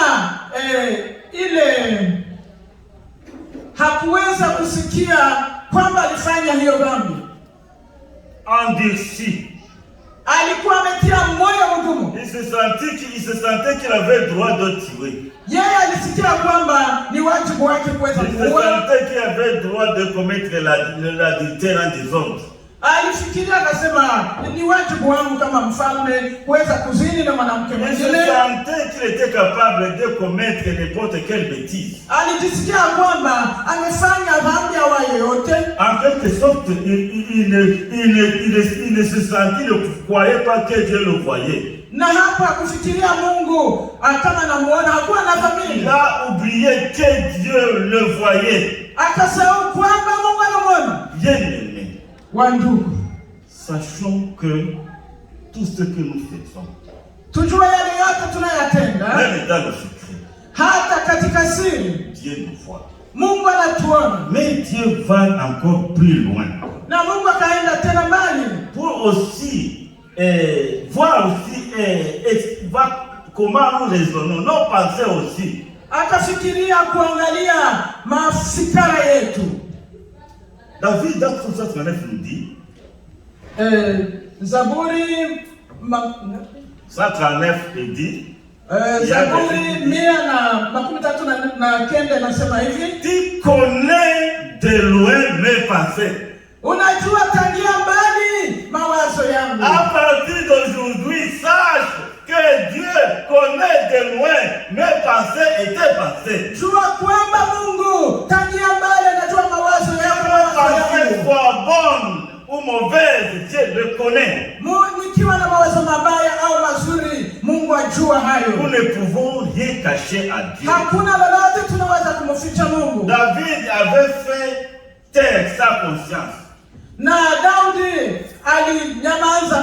hakuweza kusikia kwamba alifanya hiyo dhambi. Endurcie. Alikuwa ametia moyo mgumu. Il se sentait qu'il avait droit de tuer. Yeye alisikia kwamba ni wajibu wake kuweza Il se kuua. sentait qu'il avait droit de commettre l'adultère en désordre. Alifikiria akasema, ni wajibu wangu kama mfalme kuweza kuzini na mwanamke Il se mwingine. sentait qu'il était capable de commettre n'importe quelle bêtise. Alijisikia kwamba amefanya dhambi awaye yote. En quelque sorte, il ne se sentit, il ne croyait pas que Dieu le voyait. Na hapa kufikiria Mungu kama namuona, hakuwa na Il dhamiri. a oublié que Dieu le voyait. Akasahau kwamba Mungu anamuona. Bien-aimés, Wandugu, sachons que tout ce que nous faisons, tujue yale yote tunayatenda, même dans le secret, hata katika siri, Dieu nous voit. Mungu anatuona. Mais Dieu va encore plus loin Na Mungu akaenda tena mbali pour aussi voir aussi comment nous raisonnons, nos pensées aussi. akafikiria kuangalia mafikara yetu. David dans 139 nous dit, Zaburi 139 il dit, Zaburi 139 nasema hivi, tu connais de loin mes pensées. unajua tangia mbali mawazo yangu. À partir d'aujourd'hui, sache que Dieu connaît de loin mes pensées et tes pensées. Jua kwamba Mungu tangia mbali anajua mawazo Pensées yangu. soient bonnes ou mauvaises, Dieu le connaît. Nikiwa na mawazo mabaya au mazuri, Mungu ajua Nous hayo. ne pouvons rien cacher à Dieu. Hakuna lolote tunaweza kumficha Mungu. David avait fait taire sa conscience. Na Daudi alinyamaza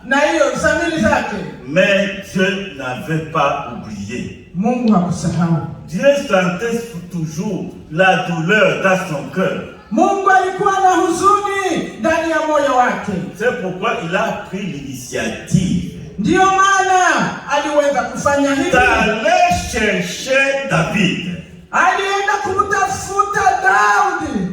na hiyo dhamiri zake. Mais Dieu n'avait pas oublié. Mungu hakusahau. Dieu sentait toujours la douleur dans son cœur. Mungu alikuwa na huzuni ndani ya moyo wake. C'est pourquoi il a pris l'initiative Ndiyo maana aliweza kufanya hivi. d'aller chercher David. Alienda kumtafuta Daudi.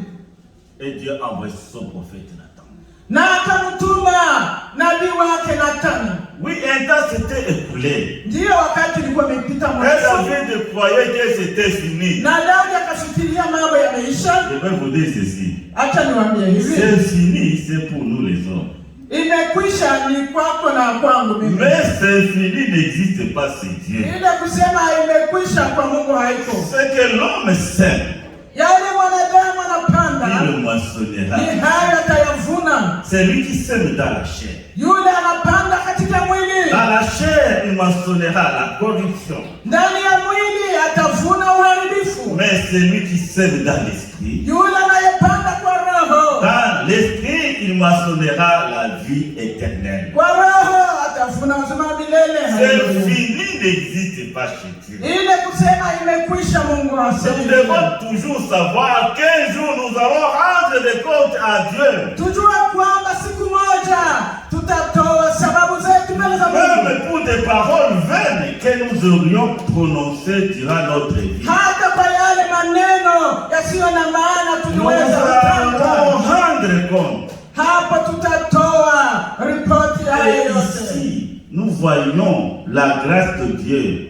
Et Dieu a envoyé son prophète Nathan. Na akamtuma nabii wake Nathani. Oui, un temps s'était écoulé. Ndiyo wakati ilikuwa imepita Et mrefu. David croyait que c'était fini. Na Daudi akafikiria mambo yameisha. Je vais vous dire ceci. Acha niwaambie hivi. C'est fini, c'est pour nous les hommes. Imekwisha ni kwako na kwangu mimi. Mais c'est fini n'existe pas, c'est Dieu. Ile kusema imekwisha kwa Mungu haiko. Ce que l'homme sème, Yale mwanadamu il anapanda le moissonnera. ni hayo atayavuna. C'est lui qui sème dans la chair. Yule anapanda katika mwili, Dans la chair, il moissonnera la corruption. ndani ya mwili atavuna uharibifu. Mais c'est lui qui sème dans l'esprit. Yule anayepanda kwa roho, Dans l'esprit, il moissonnera la vie éternelle. kwa roho atavuna uzima wa milele. C'est Haleluya. fini n'existe pas chez Dieu. Ile kusema imekwisha, Mungu Nous hasemi. devons toujours savoir qu'un jour nous allons rendre des comptes à Dieu. Tujue kwamba siku moja tutatoa sababu zetu mbele za Mungu. Même pour des paroles vaines que nous aurions prononcées durant notre vie. Hata kwa yale maneno yasiyo na maana Nous tuliweza allons kutamka, rendre compte. hapa tutatoa ripoti ya hayo Et yote. ici, nous voyons la grâce de Dieu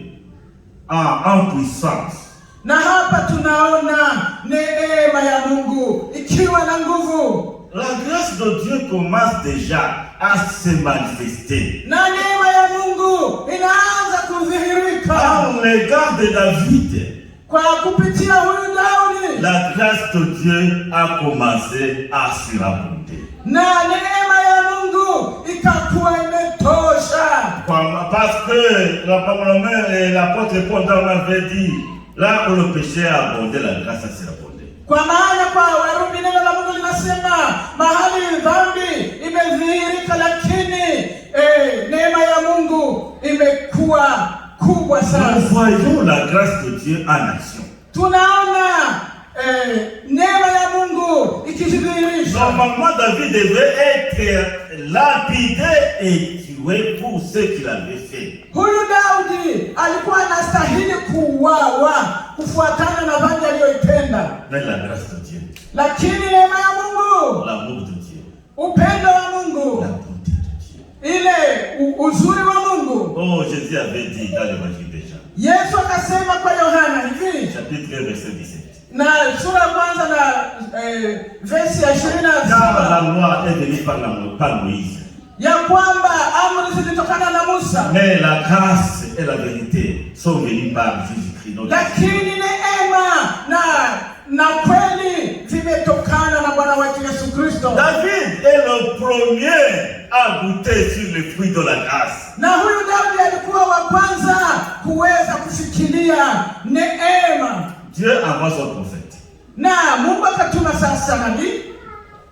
en puissance. Na hapa tunaona neema ya Mungu ikiwa na nguvu. de Dieu commence déjà à se manifester. Na neema ya Mungu inaanza kudhihirika. Par l'égard de David, Kwa kupitia huyu Daudi, la grâce de Dieu a commencé à surabonder. na neema ya Mungu ikakuwa imetosha. Parce que l'apôtre Paul avait dit, là où le péché a abondé, la grâce a surabondé. Kwa maana kwa Warumi neno la Mungu linasema mahali dhambi imedhihirika, lakini neema ya Mungu imekuwa kubwa sana. Nous voyons la grâce de Dieu en action. Tunaona neema ya Mungu ikijidhihirisha. Normalement, David devait être lapidé et tué pour ce qu'il avait fait. Huyu Daudi alikuwa anastahili kuuawa kufuatana na dhambi aliyoitenda. Mais la grâce de Dieu, Lakini neema ya Mungu, l'amour de Dieu, upendo wa Mungu, la bonté de Dieu. ile uzuri wa Mungu. Oh, Jésus avait dit dans l'évangile de Jean, Yesu akasema kwa Yohana hivi, chapitre 1, verset 17. na sura ya kwanza na versi ya Car 27, la loi est venue par Moïse, ya kwamba amri zilitokana na Musa, mais la grâce et la vérité sont venues par Jésus-Christ. notre lakini neema na kweli vimetokana na Bwana wetu Yesu Kristo. David est le premier à goûter sur le fruit de la grâce. Na huyu Daudi alikuwa wa kwanza kuweza kufikiria neema, Dieu envoie son prophète. na Mungu akatuma sasa nabii.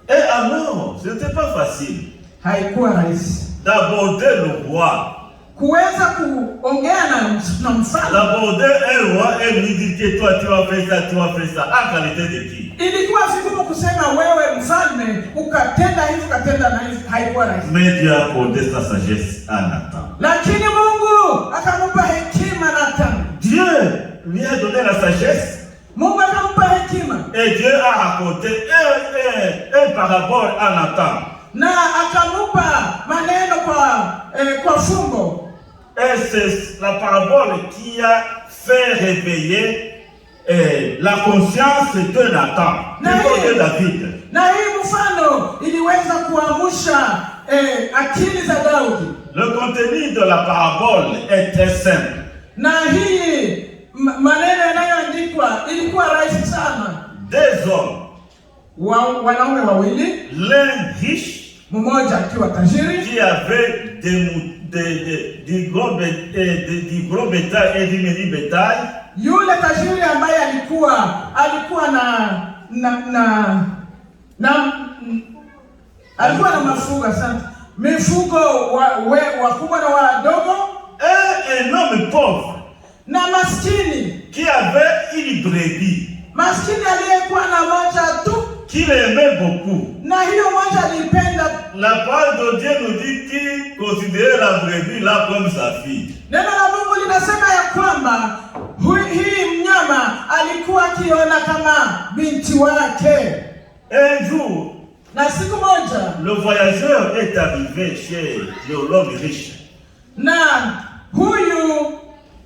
Et alors, ce n'était pas facile Haikuwa rahisi d'aborder le roi, kuweza kuongea na mfalme. d'aborder un roi et lui dire que toi tu as fait ça, tu as fait ça, en qualité de qui? Ilikuwa vigumu kusema wewe mfalme ukatenda hivi ukatenda na hivi, haikuwa rahisi. Mais Dieu a accordé sa sagesse à Nathan. Lakini Mungu akampa hekima Nathan. Dieu lui a donné la sagesse Mungu akampa hekima et Dieu a raconté un parabole à Nathan. na akampa maneno kwa fumbo. Et c'est la parabole qui a fait réveiller la conscience de Nathan, de David. Na hii mfano iliweza kuamsha akili za Daudi. Le contenu de la parabole est très simple. Na hii maneno yanayoandikwa ilikuwa rahisi sana. Des hommes, Wanaume wawili, l'un riche mmoja akiwa tajiri, qui avait du gros bétail et du menu bétail, yule tajiri ambaye alikuwa na mafugo sana, mifugo wakubwa na wadogo, et un homme pauvre na maskini, qui avait une brebis maskini aliyekuwa na moja tu, qu'il aimait beaucoup. na hiyo moja alipenda. La parole de Dieu nous dit qu'il considérait la brebis là comme sa fille. Neno la Mungu linasema ya kwamba hii mnyama alikuwa akiona kama binti wake. Un jour, Na siku moja le voyageur est arrivé chez l'homme riche. na huyu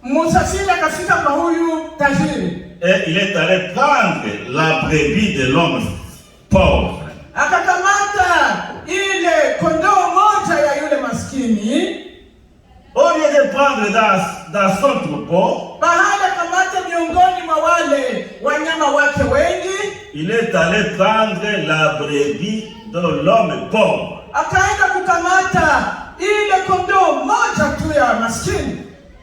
msafiri akafika kwa huyu tajiri, Et il est allé prendre la brebis de l'homme pauvre. akakamata ile kondoo moja ya yule maskini, Au lieu de prendre dans son troupeau, bahali akamata miongoni mwa wale wanyama wake wengi, il est allé prendre la brebis de l'homme pauvre. akaenda kukamata ile kondoo moja tu ya maskini.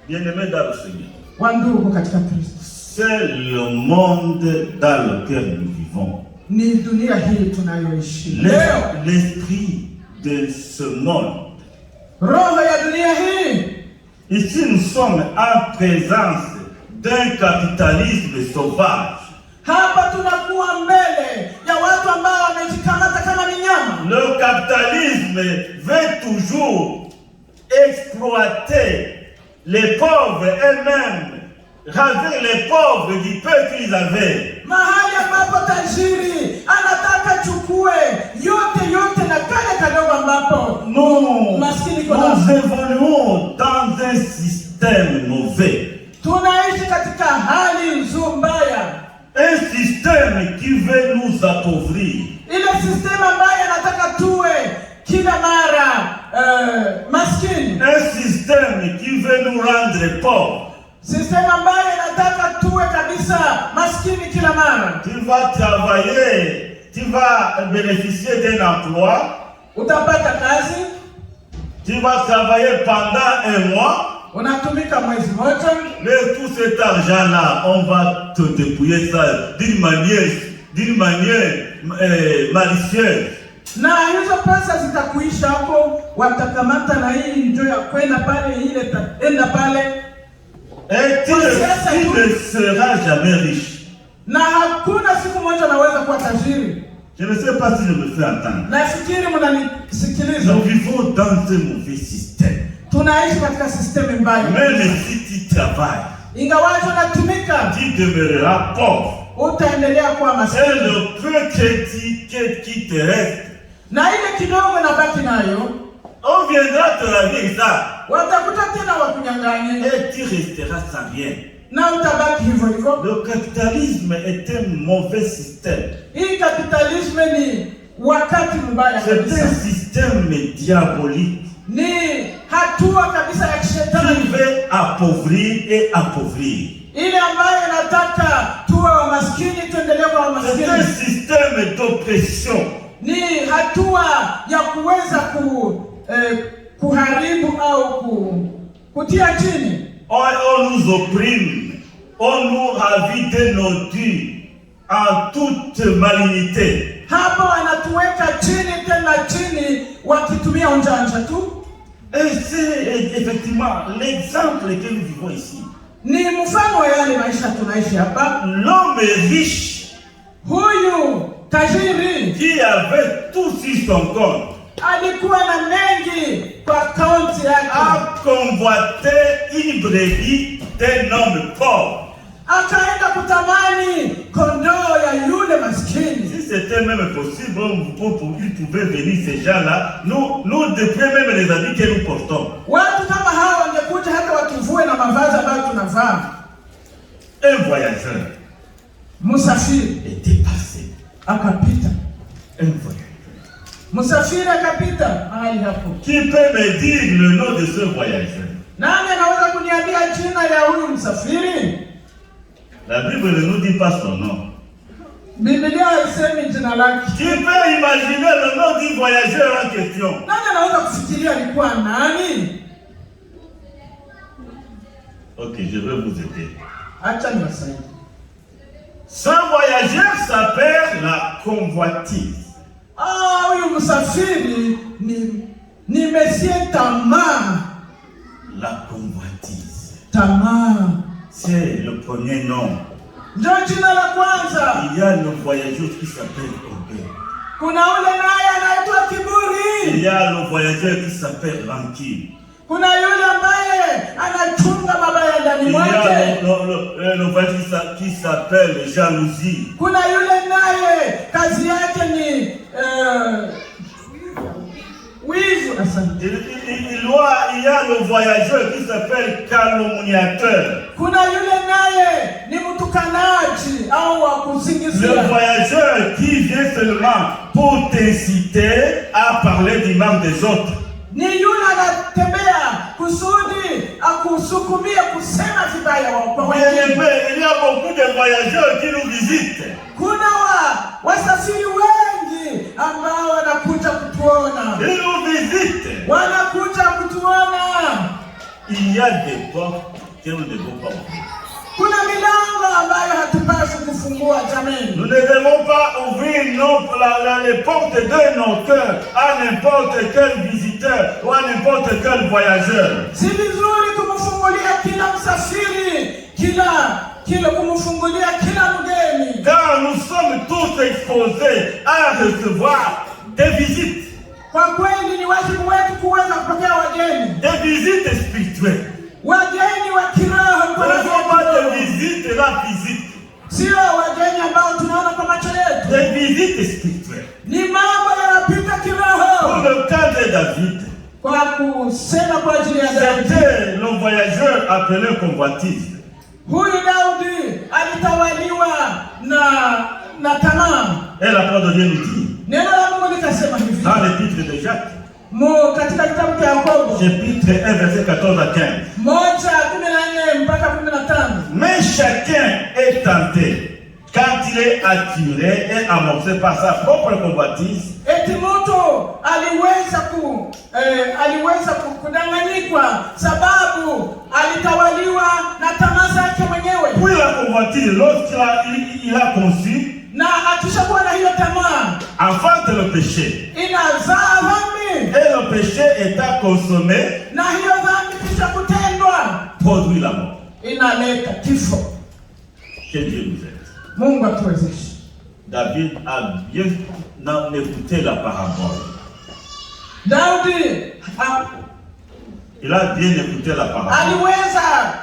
Bien-aimé dans le Seigneur, Wandugu katika Kristo, c'est le monde dans lequel nous vivons. ni dunia hii tunayoishi leo. L'esprit de ce monde. Roho ya dunia hii, Ici, nous sommes en présence d'un capitalisme sauvage. hapa tunakuwa mbele ya watu ambao wamejikamata kama minyama. Le capitalisme veut toujours exploiter les pauvres eux-mêmes, ravir les pauvres du peu qu'ils avaient. Mahali ambapo tajiri anataka chukue yote na kale kadogo ambapo maskini kwa Nous évoluons dans un système mauvais. tunaishi katika hali mbaya, Un système qui veut nous appauvrir. ile system ambayo anataka tuwe kila mara maskini. Un système qui veut nous rendre pauvres. System ambayo inataka tuwe kabisa maskini kila mara. Tu vas travailler, tu vas bénéficier d'un emploi. Utapata kazi. Tu vas travailler pendant un mois. Unatumika mwezi mmoja. Mais tout cet argent-là, on va te dépouiller ça d'une manière malicieuse. Na hizo pesa zitakuisha hapo, watakamata na hii ndio ya kwenda pale, ile enda pale. Et tu ne seras jamais riche. Na hakuna siku moja naweza kuwa tajiri. Je ne sais pas si je me fais entendre. Nafikiri mnanisikiliza. Nous vivons dans un mauvais système. Tunaishi katika system mbaya. Même si tu travailles, ingawaje unatumika, tu demeureras pauvre. Utaendelea kuwa maskini. Et le peu qui te reste, na ile kidogo nabaki nayo, on viendra te laver ça. Watakuta tena wakunyang'anye. Et tu resteras sans rien. Na utabaki hivyo hivyo. Le capitalisme est un mauvais système. Hii kapitalisme ni wakati mbaya kabisa. C'est un système diabolique. Ni hatua kabisa ya kishetani. Qui veut appauvrir et appauvrir. Ile ambayo inataka tuwe wa maskini tuendelee kuwa maskini. C'est un système d'oppression. Ni hatua ya kuweza kuharibu au kutia chini. On nous opprime, on nous ravit de nos dûs en toute malignité. Hapo wanatuweka chini tena chini wakitumia unjanja tu. Et c'est effectivement l'exemple que nous vivons ici. Ni mfano wa yale maisha tunaishi hapa. L'homme riche, huyu tajiri, qui avait tout sur son compte, alikuwa na mengi kwa akaunti yake, a convoité une brebis d'un homme pauvre. Akaenda kutamani kondoo ya yule maskini. Si c'était même possible, ils pouvaient venir ces gens-là, nous déplier même les habits que nous portons. Watu kama hawa wangekuja hata watuvue na mavazi ambayo tunavaa. Un voyageur, musafiri, était passé. Akapita. Un voyageur. Musafiri akapita mahali hapo. Qui peut me dire le nom de ce voyageur? Nani anaweza kuniambia jina ya huyu msafiri? La Bible ne nous dit pas son nom. Biblia haisemi jina lake. Qui peut imaginer le nom du voyageur en question? Nani anaweza kufikiria alikuwa nani? Ok, je vais vous aider. Acha niwasaidie. Ce voyageur s'appelle la convoitise. Huyu msafiri ni Monsieur tamaa. La convoitise. Tamaa. C'est le premier nom. Ndio jina la kwanza. Il y a le voyageur qui s'appelle Obed. Kuna ule naye anaitwa kiburi. Il y a le voyageur qui s'appelle Rancune. Kuna yule ambaye anachunga mabaya ndani mwake. Il y a le voyageur qui s'appelle jalousie. Kuna yule naye kazi yake ni wivu. Il y a le voyageur qui s'appelle calomniateur. Kuna yule naye ni mtukanaji au wa kusingizia. Le voyageur qui vient seulement pour t'inciter à parler du mal des autres. Ni yule anatembea kusudi akusukumia kusema vibaya kwa wengine. Il y a beaucoup de voyageurs qui nous visitent. Kuna wasafiri wengi ambao wanakuja kutuona. Ils nous visitent. Wanakuja kutuona. Il y a des portes que nous ne devons pas ouvrir. Kuna milango ambayo hatupaswi kufungua jamani. Nous ne devons pas ouvrir les portes de nos cœurs à n'importe quel visiteur ou à n'importe quel voyageur. Si vizuri kumfungulia kila msafiri, kila kumfungulia kila mgeni. Car nous sommes tous exposés à recevoir des visites. Kwa kweli ni wajibu wetu kuweza kupokea wageni. Des visites spirituelles. Wageni wa kiroho kwa pas des visites la physique. Sio wageni ambao tunaona kwa macho yetu. Des visites spirituelles. Ni mambo yanapita kiroho. Pour le cas de David. Kwa kusema kwa ajili ya Daudi. C'était le voyageur appelé convoitise. Huyu Daudi alitawaliwa na tamaa. Et la parole de Dieu nous dit. Neno la Mungu likasema hivi. Dans l'épître de Jacques, Katika kitabu cha Yakobo. chapitre 1, verset 14 à 15. 1:14 mpaka 15. Mais chacun est tenté quand il est attiré et amorcé par sa propre convoitise. Eti mtu aliweza kudanganyikwa sababu alitawaliwa na tamaa zake mwenyewe. Puis la convoitise, lorsqu'il a conçu, Na akishakuwa na hiyo tamaa, enfante le péché. inazaa dhambi. Et le péché étant consommé, Na hiyo dhambi kisha kutendwa, produit la mort. inaleta kifo. Que Dieu nous aide. Mungu atuwezeshe. David a bien écouté la parabole. Daudi Il a bien écouté la parabole. aliweza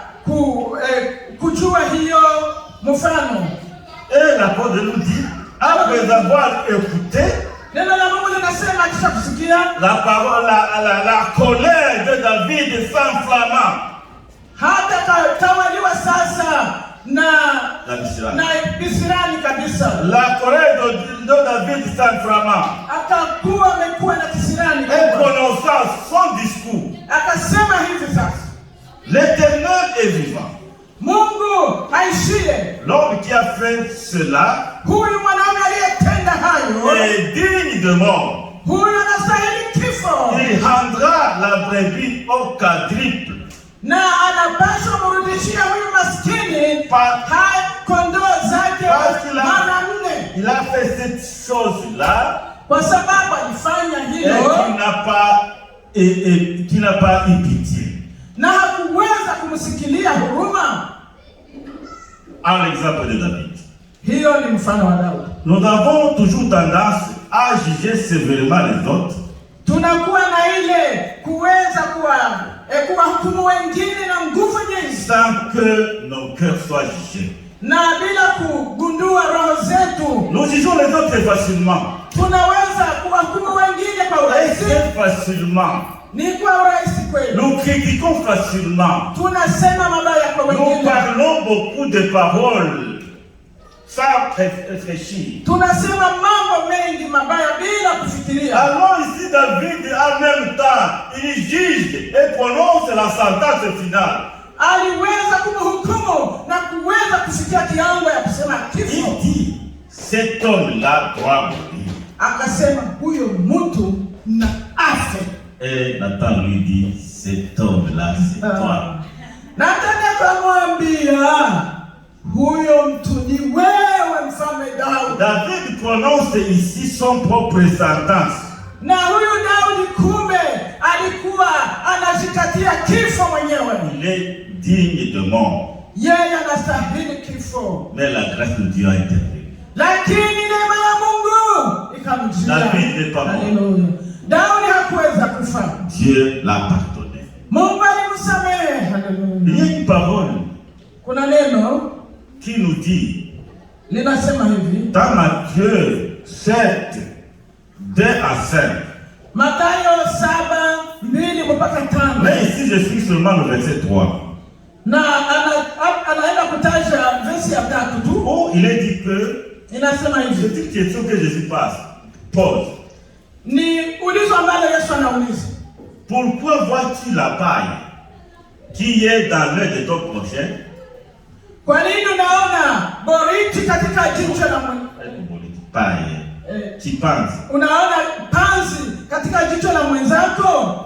kujua hiyo mfano. Et l'apôtre nous dit, après avoir écouté Neno la Mungu linasema kisha kusikia, la parole, la colère de David s'enflamma. hata tawaliwa sasa na La kisirani kabisa. La colère de David s'enflamma. Akakuwa amekuwa na kisirani. Et prononça son discours. Akasema hivi sasa, L'Éternel est vivant. Mungu aishie. L'homme qui a fait cela Huyu mwanaume aliyetenda hayo, est digne de mort. huyu anastahili kifo. Il rendra la brebis au quadruple. Na anapaswa kumrudishia huyu maskini kondoo zake mara 4. Il a fait cette chose-là Kwa sababu alifanya et hilo qui n'a pas eu pitié. na hakuweza kumsikilia huruma. En l'exemple de David. Hiyo ni mfano wa Daudi. Nous avons toujours tendance à juger sévèrement les autres. Tunakuwa na ile kuweza kuwahukumu wengine na nguvu nyingi, sans que nos cœurs soient jugés. na bila kugundua roho zetu. Nous jugeons les autres facilement. Tunaweza kuwahukumu wengine kwa urahisi. Facilement. Ni kwa urahisi kweli. Nous critiquons facilement. Tunasema mabaya kwa Nous wengine. parlons beaucoup de paroles sans réfléchir. Tunasema mambo mengi mabaya bila kufikiria. Alors ici David en même temps il juge et prononce la sentence finale. Aliweza kumhukumu na kuweza kufikia kiwango ya kusema kifo. Il dit cet homme-là doit mourir. Akasema huyo mtu na afe. Et Nathan lui dit cet homme-là c'est toi. Nataka kumwambia huyo mtu ni wewe, mfalme Daudi. David prononce ici son propre sentence. Na huyu Daudi kumbe alikuwa anajikatia kifo mwenyewe. Il est digne de mort. Yeye anastahili kifo. Mais la grâce de Dieu a intervenu. Lakini neema ya Mungu ikamjia. David n'est pas mort. Haleluya. Daudi hakuweza kufa. Dieu l'a pardonné. Mungu alimsamehe. Haleluya. Il y a une parole Kuna neno qui nous dit linasema hivi. dans Matthieu 7, 2 à 5. Mathayo 7:2 mpaka 5. Mais ici je suis seulement le verset 3. Na anaenda kutaja versi ya 3 tu. Où il est dit que Inasema hivi. c'est une question que Jésus pose. Ni ulizo ambalo Yesu anauliza. Pourquoi vois-tu la paille qui est dans l'œil de ton prochain? Kwa nini unaona boriti katika jicho la mwenzako? Paille. Tu penses. Unaona panzi katika jicho la mwenzako?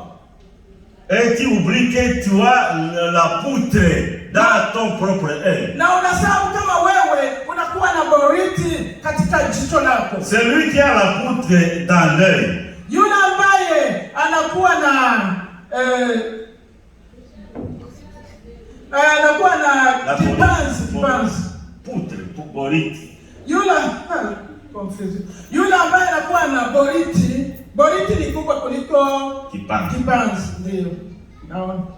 Et tu oublies que tu as la poutre dans ton propre œil. Na unasahau kama wewe unakuwa na boriti katika jicho lako. Celui qui a la poutre dans l'œil. Yule ambaye anakuwa na kipanzi. Poutre, boriti. Yule ambaye anakuwa na boriti ni kubwa kuliko kipanzi. Ndio.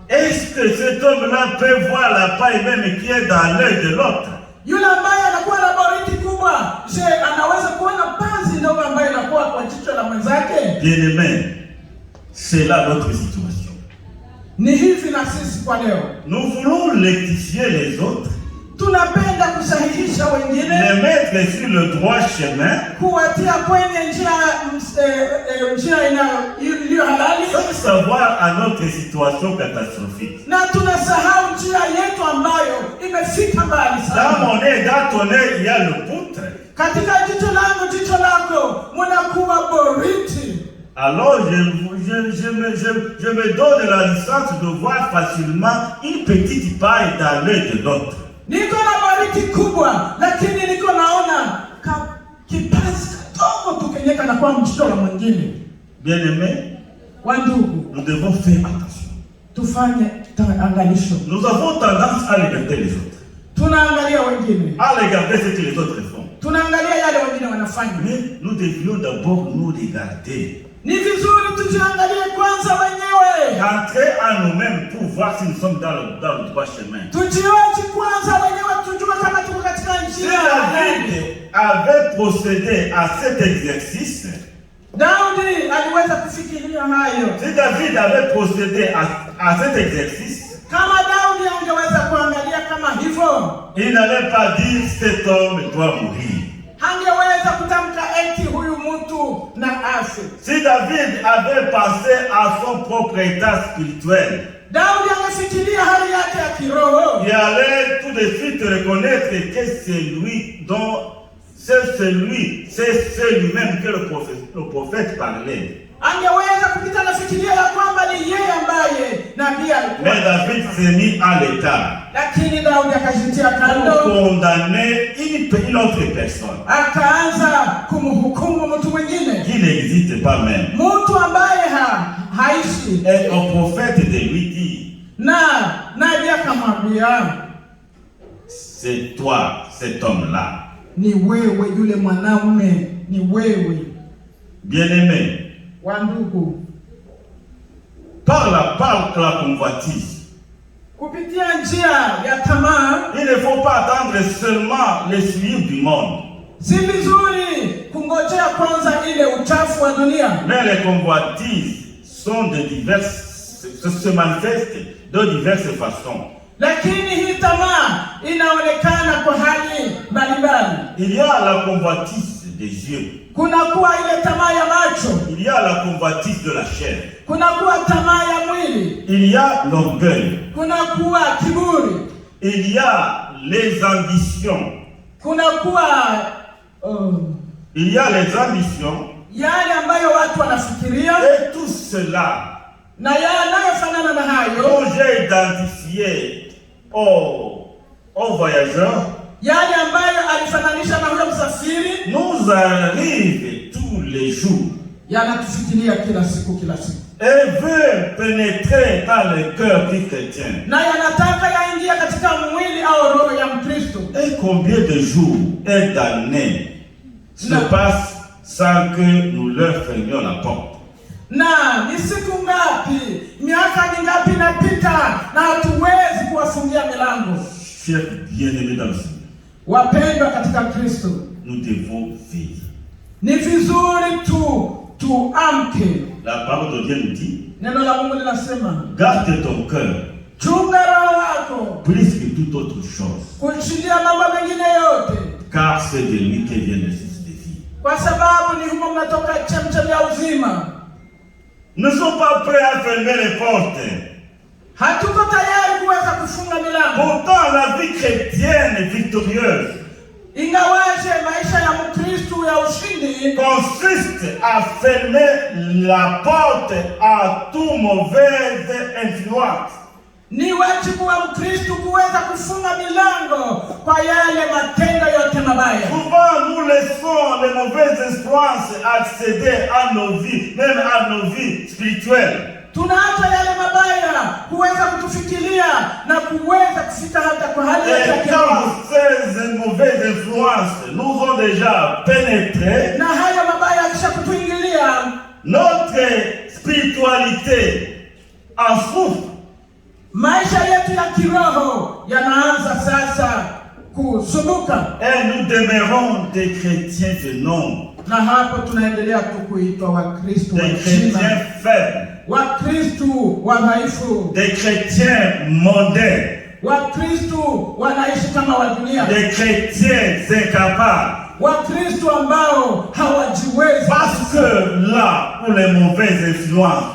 Est-ce que cet homme-là peut voir la paille même qui est dans l'œil de l'autre? Yule ambaye anakuwa na boriti kubwa, je, anaweza kuona panzi ndogo ambayo inakuwa kwa jicho la mwenzake? Bien-aimé, c'est là notre situation. Ni hivi na sisi kwa leo. Nous voulons rectifier les autres. tunapenda kusahihisha wengine, les mettre sur le droit chemin, kuwatia kwenye njia iliyo halali, sans savoir à notre situation catastrophique. na tunasahau njia yetu ambayo imefika mbali Dans sana. mon œil, dans ton œil, il y a le poutre. Katika jicho langu, jicho lako, munakuwa boriti. Alors je me donne la licence de voir facilement une petite paille dans l'œil de l'autre. Niko na boriti kubwa, lakini niko naona kipazi kadogo tukenyeka na kwa mtoto wa mwingine. Bien-aimés, Wandugu, nous devons faire attention. tufanye angalisho. Nous avons tendance à regarder les autres, Tunaangalia wengine, à regarder ce que les autres font. tunaangalia yale wengine wanafanya. Mais nous devions d'abord nous regarder, Ni vizuri tujiangalie kwanza wenyewe, rentrer en nous-mêmes pour voir si nous sommes dans le droit chemin. tujioji kwanza wenyewe, tujue kama tuko katika Si njia. David avait procédé à cet exercice, Daudi aliweza kufikiria hayo. si David avait procédé à cet exercice, Kama Daudi angeweza kuangalia kama hivyo, il n'allait pas dire cet homme doit mourir. hangeweza kutamka eti huyu mtu na afe. Si David avait pensé à son propre état spirituel, Daudi angefikiria hali yake ya kiroho, il allait tout de suite reconnaître que c'est lui dont c'est celui-même que le prophète parlait. angeweza kupita na fikiria ya kwamba ni yeye ambaye nabii alikuwa. Mais David s'est mis à l'état Lakini Daudi akajitia pour kando, condamner une autre personne akaanza kumhukumu mtu mwingine, qui n'existe pas même. mtu ambaye haishi. Et au prophète de lui dit, Na nabii akamwambia, c'est toi, cet homme-là. ni wewe yule mwanaume, ni wewe. Bien-aimé, Wandugu, par la convoitise, kupitia njia ya tamaa, il ne faut pas attendre seulement les suivis du monde. si vizuri kungojea kwanza ile uchafu wa dunia, Mais les convoitises se manifestent de diverses façons. lakini hii tamaa inaonekana kwa hali mbalimbali. Il y a la convoitise des yeux. Kuna kuwa ile tamaa ya macho, Il y a la convoitise de la chair. kuna kuwa tamaa ya mwili, Il y a l'orgueil. kuna kuwa kiburi, Il y a les ambitions. kuna kuwa Il y a les ambitions. yale ambayo watu wanafikiria, Et tout cela na yanayofanana na hayo, dont j'ai identifié aux voyageurs, yale ambayo alifananisha na huyo msafiri, nous arrive tous les jours yanatufikiria kila siku kila siku, et veut pénétrer dans le cœur du chrétien. na yanataka yaingia katika mwili au roho ya Mkristo. Et combien de jours et d'années se passent sans que nous leur fermions la porte? Na ni siku ngapi, miaka mingapi inapita na hatuwezi kuwafungia milango? Chers bien-aimés dans le Seigneur, Wapendwa katika Kristo, nous devons vivre. ni vizuri tuamke. La parole de Dieu nous dit, Neno la Mungu linasema, garde ton cœur chunga roho yako plus que toute autre chose, kushindia mambo mengine yote, car c'est de lui que vient le source de vie. kwa sababu ni humo mnatoka chemchem ya uzima. Nous ne sommes pas prêts à fermer les portes. Hatuko tayari kuweza kufunga milango. Pourtant, la vie chrétienne victorieuse Ingawaje maisha ya Mkristo ya ushindi consiste à fermer la porte à toute mauvaise influence. ni wajibu wa Mkristo kuweza kufunga milango kwa yale matendo yote mabaya. Souvent, nous laissons les mauvaises influences accéder à nos vies, même à nos vies spirituelles. Tunaacha yale mabaya kuweza kutufikiria na kuweza kufika hata kwa hali yetu ya Et kiroho. quand ces mauvaises influences nous ont déjà pénétré, Na haya mabaya yakisha kutuingilia, notre spiritualité en souffre. maisha yetu ya kiroho yanaanza sasa kusumbuka, Et nous demeurons des chrétiens de nom, na hapo tunaendelea tu kuitwa Wakristo wa des heshima, chrétiens faibles, Wakristo wadhaifu, des chrétiens mondains. Wakristo wanaishi kama wa dunia, des chrétiens incapables. Wakristo ambao hawajiwezi, Parce que là où les mauvaises influences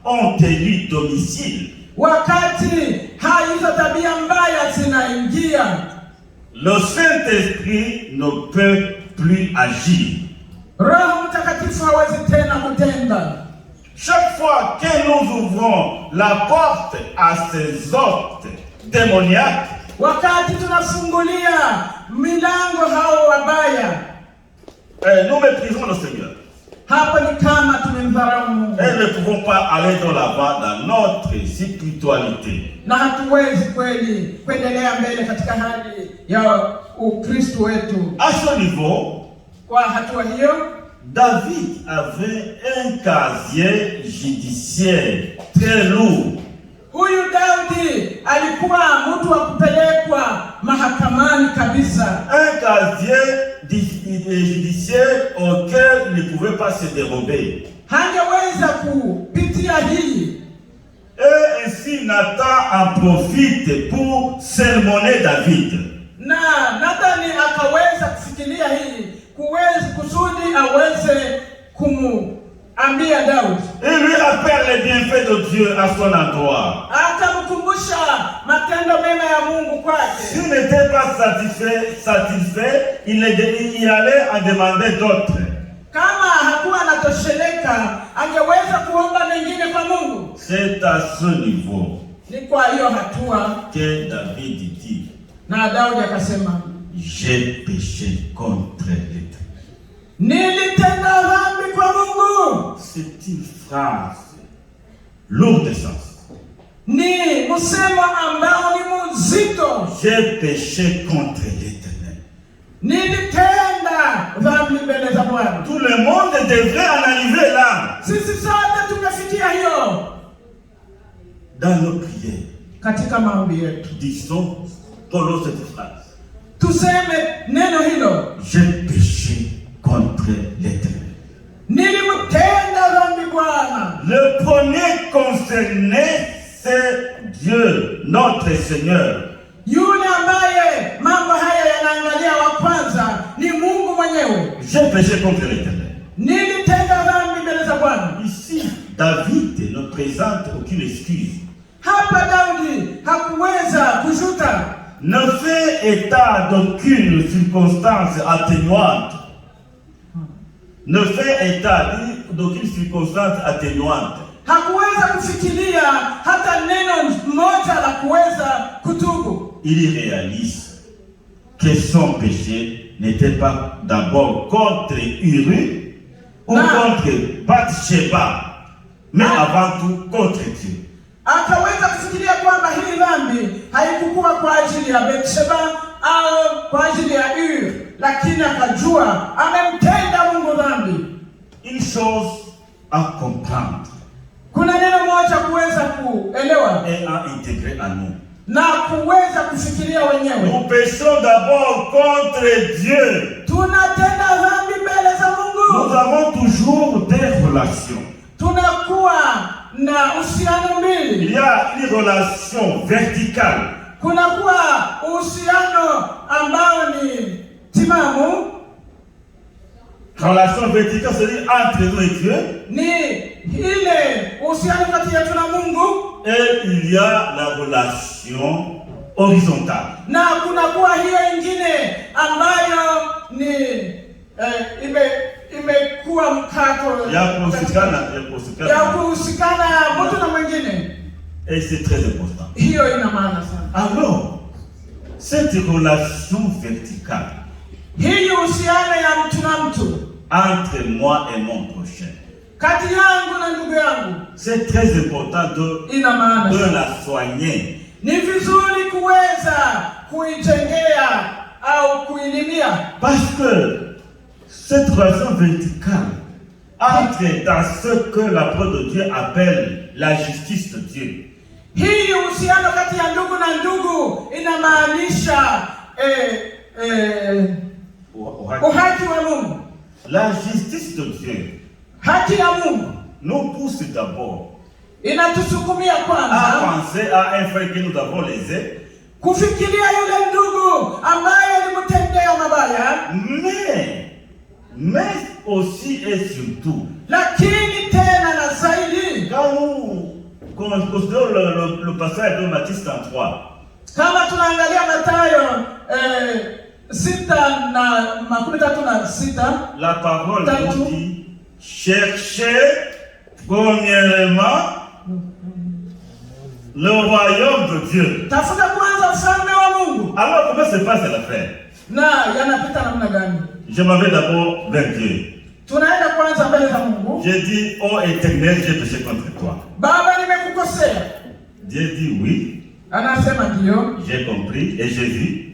ont élu domicile, wakati hizo tabia mbaya zinaingia, le Saint-Esprit ne peut plus agir. Roho Mtakatifu hawezi tena kutenda. Chaque fois que nous ouvrons la porte à ces hôtes démoniaques, wakati tunafungulia milango hao wabaya, nous méprisons le Seigneur. hapo ni kama tumemdharau Mungu, Et ne pouvons pas aller de l'avant dans notre spiritualité. na hatuwezi kweli kuendelea mbele katika hali ya Ukristo wetu. À ce niveau, Kwa hatua hiyo, David avait un casier judiciaire très lourd. huyu Daudi alikuwa mtu wa kupelekwa mahakamani kabisa, Un casier judiciaire auquel il ne pouvait pas se dérober. hangeweza kupitia hii. Et ainsi Nathan en profite pour sermonner David. Na Nathani akaweza kufikiria hii kusudi aweze kumuambia Daudi, Il lui rappelle les bienfaits de Dieu à son endroit. akamkumbusha matendo mema ya Mungu kwake. S'il n'était pas satisfait, il allait en demander d'autres. Kama hakuwa anatosheleka, angeweza kuomba mengine kwa Mungu. C'est à ce niveau Ni kwa hiyo hatua, que David dit, na Daudi akasema, j'ai péché contre l'Éternel. nilitenda dhambi kwa Mungu. C'est une phrase lourde de sens. Ni msemo ambao ni mzito. J'ai péché contre l'Éternel. Nilitenda dhambi mbele za Bwana. Tout le monde devrait en arriver là. Sisi sote tumefikia hiyo Dans nos prières, katika maombi yetu. disons dans cette phrase, Tuseme neno hilo, j'ai péché contre l'Éternel. nilimtenda dhambi Bwana. Le premier concerné, c'est Dieu, notre Seigneur. Yule ambaye mambo haya yanaangalia wa kwanza ni Mungu mwenyewe. J'ai péché contre l'Éternel. Nilitenda dhambi mbele za Bwana. Ici, David ne présente aucune excuse. Hapa Daudi hakuweza kujuta, Ne fait état d'aucune circonstance atténuante. Ne fait état d'aucune circonstance atténuante. hakuweza kufikiria hata neno moja la kuweza kutubu. Il réalise que son péché n'était pas d'abord contre Uri ou contre Bathsheba, mais avant tout contre Dieu. Akaweza kufikiria kwamba hii dhambi haikukuwa kwa ajili ya Bathsheba au kwa ajili ya Uri, lakini akajua amemtenda Mungu dhambi. Une chose à comprendre Kuna neno moja kuweza kuelewa et à intégrer à nous. na kuweza kufikiria wenyewe. Nous péchons d'abord contre Dieu. Tunatenda dhambi mbele za Nous Mungu. avons toujours des relations. Tunakuwa na uhusiano mbili. Il y a une relation verticale. Kunakuwa uhusiano ambao ni timamu, Relation verticale, c'est-à-dire entre nous et Dieu. ni ile uhusiano kati yetu na Mungu, Et il y a la relation horizontale. na kunakuwa hiyo ingine ambayo ni imekuwa mkato Il y a conséquence, ya kuhusikana mtu na mwingine. et c'est très important. Hiyo ina maana sana. Alors, cette relation verticale Hii uhusiano ya mtu na mtu, entre moi et mon prochain, kati yangu na ndugu yangu, c'est très important ina maana de sana. la soigner. Ni vizuri kuweza kuijengea au kuilimia, Parce que cette relation verticale entre dans ce que la parole de Dieu appelle la justice de Dieu. hii uhusiano kati ya ndugu na ndugu inamaanisha uhaki wa Mungu. La justice de Dieu Haki ya Mungu nous pousse d'abord inatusukumia à kwanza penser à un frère que nous avons lésé kufikiria yule ndugu ambaye alimtendea mabaya, mais aussi et surtout, lakini tena na zaidi, quand nous considérons le passage de Matthieu 33, kama tunaangalia Mathayo 6:36, la parole nous dit, cherchez premièrement le royaume de Dieu. Tafuta kwanza ufalme wa Mungu. Alors comment se passe l'affaire? Na yanapita namna gani? Je m'en vais d'abord vers Dieu. Tunaenda kwanza mbele za Mungu. J'ai dit, oh Éternel, j'ai péché contre toi. Baba, nimekukosea. Dieu dit oui. Anasema ndio. J'ai compris et j'ai vu.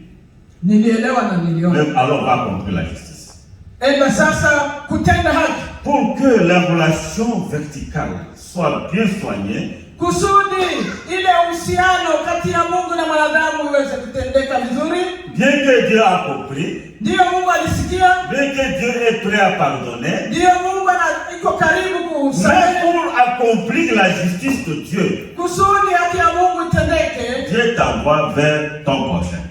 Nilielewa na niliona. Alors on va accomplir la justice. Eba sasa kutenda haki. Pour que la relation verticale soit bien soignée, kusudi ile uhusiano kati ya Mungu na mwanadamu uweze kutendeka vizuri, bien que Dieu a compris, ndio Mungu alisikia, bien que Dieu est prêt à pardonner, ndio Mungu iko karibu kusamehe, mais pour accomplir la justice de Dieu, kusudi haki ya Mungu itendeke, Dieu t'envoie vers ton prochain.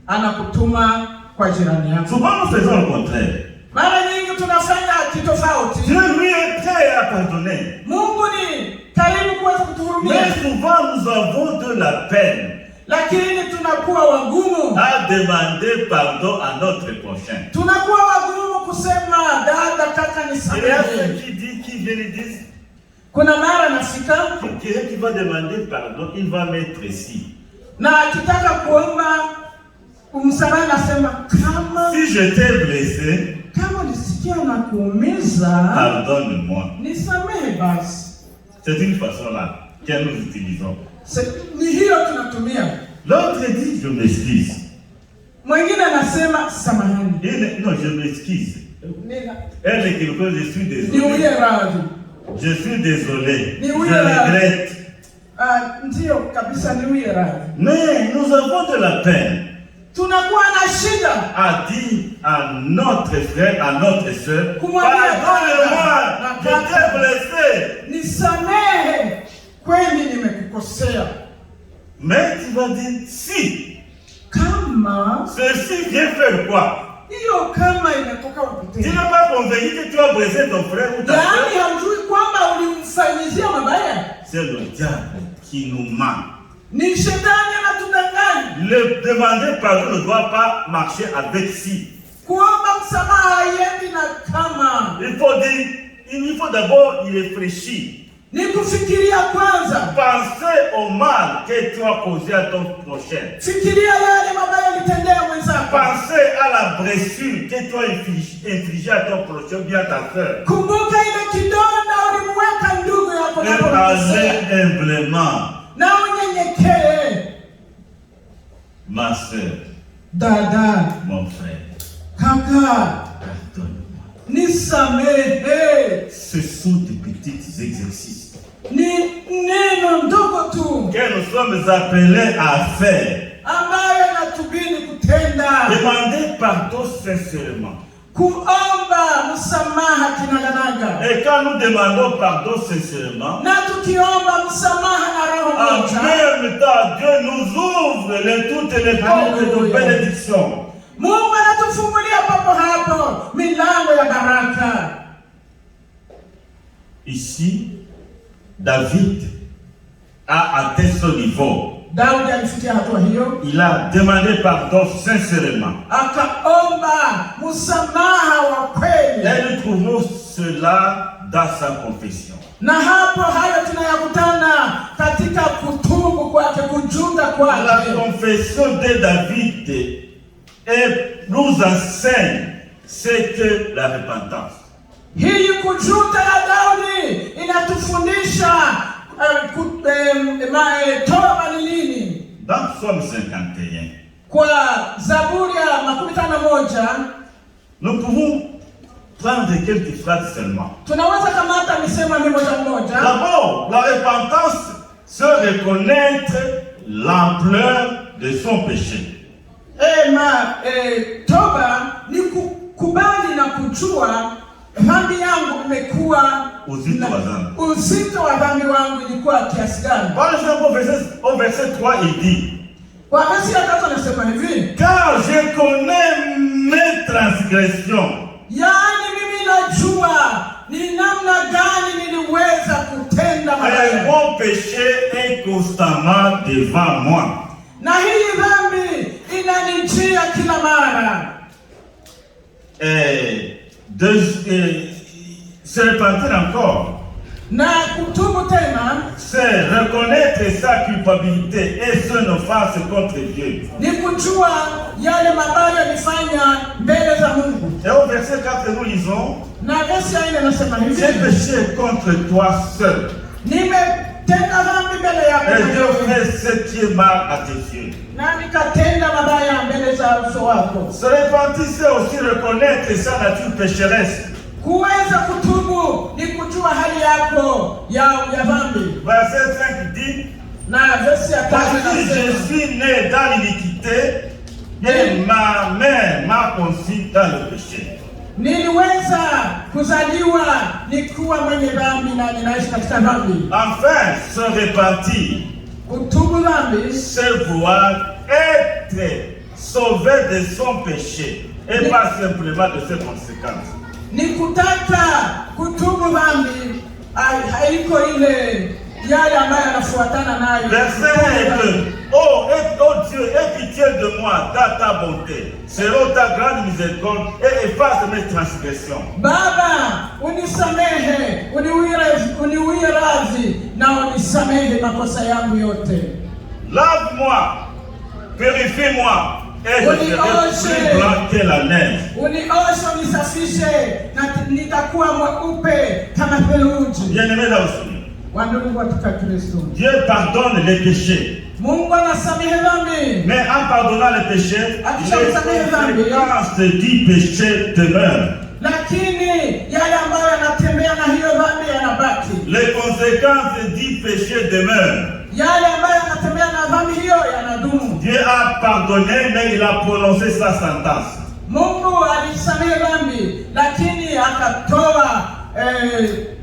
Anakutuma kwa jirani yako. Souvent nous faisons le contraire. Mara nyingi tunafanya kitofauti. Dieu lui est prêt à pardonner. Mungu ni karibu kuweza kutuhurumia. Mais souvent nous avons de la peine, lakini tunakuwa wagumu à demander pardon à notre prochain. Tunakuwa wagumu kusema dada, kaka, nisamehe. Il y a ceux qui disent, qui viennent et disent, kuna mara nafika, quelqu'un qui va demander pardon, il va mettre ici. Na akitaka kuomba msamaha nasema kama si je t'ai blessé, kama nisikia na kuumiza, pardonne-moi. Nisamehe basi. C'est une façon là que nous utilisons. Ni hiyo tunatumia. L'autre dit je m'excuse. Mwingine anasema samahani. Non, je m'excuse. Elle est quelque chose, je suis désolé. Niuye radhi. Je suis désolé. Je regrette. Ndio kabisa, niuye radhi. Mais nous avons de la peine. Tunakuwa na shida à dire à notre frère, à notre soeur, pardonne-moi, je t'ai blessé. Nisamehe, kweli nimekukosea. Mais tu vas dire si. Kama ceci vient faire quoi? Hiyo kama inatoka wapi? Tu n'es pas convaincu que tu as blessé ton frère ou ta soeur? Yaani hamjui kwamba ulimfanyizia mabaya? C'est le diable qui nous ment. Ni shetani anatudanganya. Le demander pardon ne doit pas marcher avec si. Kuomba msamaha haiendi na kama. Il faut d'abord y réfléchir. Ni kufikiria kwanza. Penser au mal que tu as causé à ton prochain. Fikiria yale mabaya ulitendea mwenzako. Penser à la blessure que tu as infligée à ton prochain, bien à ta soeur. Kumbuka ile kidonda ulimweka ndugu yako na kumkosea. Humblement. Na unyenyekee. Ma soeur, dada, mon frère, kaka, pardonne-moi. Nisamehe. Ce sont des petits exercices ni neno ndogo tu que nous sommes appelés à faire. Ambayo natubidi kutenda. Demandez pardon sincèrement. Kuomba msamaha kinaganaga. Et quand nous demandons pardon sincèrement, na tukiomba msamaha na roho moja, en même temps Dieu nous ouvre toutes les portes de bénédiction. Mungu anatufungulia papo hapo milango ya baraka. Ici, David a atteint ce niveau. Daudi alifikia hatua hiyo. Il a demandé pardon sincèrement. Akaomba msamaha wa kweli. Et nous trouvons cela dans sa confession. Na hapo hayo tunayakutana katika kutubu kwake, kujuta kwake. La confession de David nous enseigne c'est que la repentance. Hii kujuta ya Daudi inatufundisha toba ni nini. Dans Psaume 51, kwa Zaburi ya 51, nous pouvons prendre quelques phrases seulement. Tunaweza kamata misemo mmoja. D'abord, la repentance, c'est reconnaître l'ampleur de son péché. Toba ni kukubali na kujua dhambi yangu imekuwa uzito wa dhambi wangu ilikuwa kiasi gani. Par exemple, au verset 3, il dit, Kwa verse ya 3 anasema hivi, car je connais mes transgressions. yaani mimi najua ni namna gani niliweza kutenda Un mabaya, bon péché est constamment devant moi. na hii dhambi inanijia kila mara. Se repentir encore, Na kutubu tena c'est reconnaître sa culpabilité et son offense contre Dieu. ni kujua yale mabaya nilifanya mbele za Mungu. Et au verset 4, nous lisons, Na verse ya 4 anasema j'ai hivi, péché contre toi seul, nimetenda dhambi mbele yako et Dieu mwenyewe, fait ce qui est mal à tes yeux. na nikatenda mabaya mbele za uso wako. Se repentir, c'est aussi reconnaître sa nature pécheresse. Kuweza kutubu ni kujua hali yako ya dhambi. Verset 5 dit, Na verse ya 5 parce que je anasema, suis né dans l'iniquité, et ma mère m'a conçu dans le péché. niliweza kuzaliwa nikiwa mwenye dhambi na ninaishi katika dhambi. Enfin, se repentir, Kutubu dhambi c'est vouloir être sauvé de son péché et pas simplement de ses conséquences. ni kutaka kutubu dhambi, haiko ile yale ambayo yanafuatana nayo. Verset 2. Oh Dieu, aie pitié de moi dans ta bonté, selon ta grande miséricorde, et efface mes transgressions. Baba, unisamehe, uniwie radhi na unisamehe makosa yangu yote. Lave-moi, purifie-moi, et je serai plus blanc que la neige. Unioshe, unisafishe na nitakuwa mweupe kama theluji. Bien-aimé là aussi, Wandugu katika Kristo, Dieu pardonne les péchés. Mungu anasamehe dhambi, Mais en pardonnant les péchés, les conséquences du péché demeurent. lakini yale ambayo yanatembea na hiyo dhambi yanabaki. Les conséquences du péché demeurent. Yale ambayo yanatembea na dhambi hiyo yanadumu. Dieu a pardonné, mais il a prononcé sa sentence. Mungu alisamehe dhambi, lakini akatoa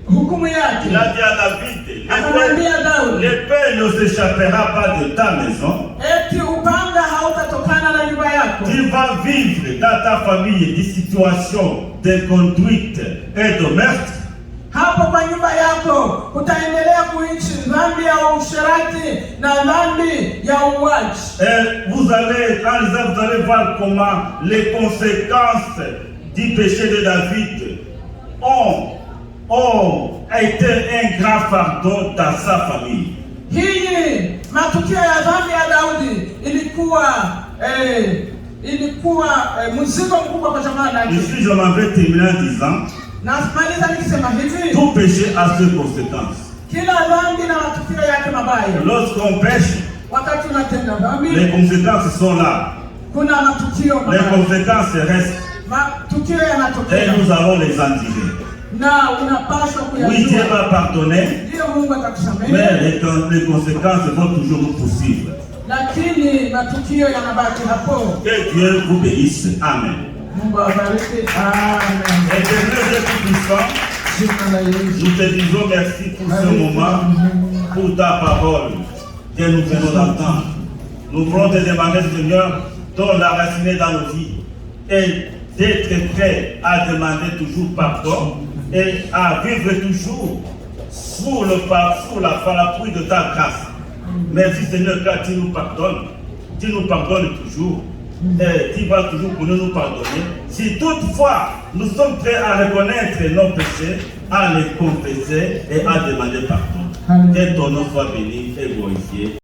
hukumu yake. Il a dit à David, Akamwambia Daudi, l'épée ne s'échappera pas de ta maison. eti upanga hautatokana na nyumba yako. Tu vas vivre dans ta famille des situations de conduite et de meurtre. Hapo kwa nyumba yako utaendelea kuishi dhambi ya usherati na dhambi ya uuaji. Et vous allez voir comment les conséquences du péché de David ont été un grand fardeau dans sa famille. Hii matukio ya dhambi ya Daudi ilikuwa mzigo mkubwa kwa jamaa lake. Ici, je m'en vais terminer en disant, Na maliza nikisema hivi, tout péché a ses conséquences. kila dhambi na matukio yake mabaya. Lorsqu'on pêche, Wakati unatenda dhambi, les conséquences sont là. kuna matukio Les mabaya. conséquences restent Matukio et yanatokea nous allons les endurer. na unapaswa Oui, Dieu kuyajua. va pardonner, Ndio Mungu mais atakusamehe, les conséquences vont toujours nous poursuivre. lakini matukio yanabaki hapo. Que Dieu vous bénisse. Amen. Mungu awabariki. Amen. Éternel Dieu Tout-Puissant, Jina la Yesu. nous te disons merci pour ce moment, pour ta parole que nous venons d'entendre. Nous voulons te demander, Seigneur, de la raciner dans nos vies et d'être prêt à demander toujours pardon et à vivre toujours sous la parapluie de ta grâce. Merci Seigneur, car tu nous pardonnes toujours. Et tu vas toujours pour nous pardonner. Si toutefois nous sommes prêts à reconnaître nos péchés, à les confesser et à demander pardon. Que ton nom soit béni et glorifié.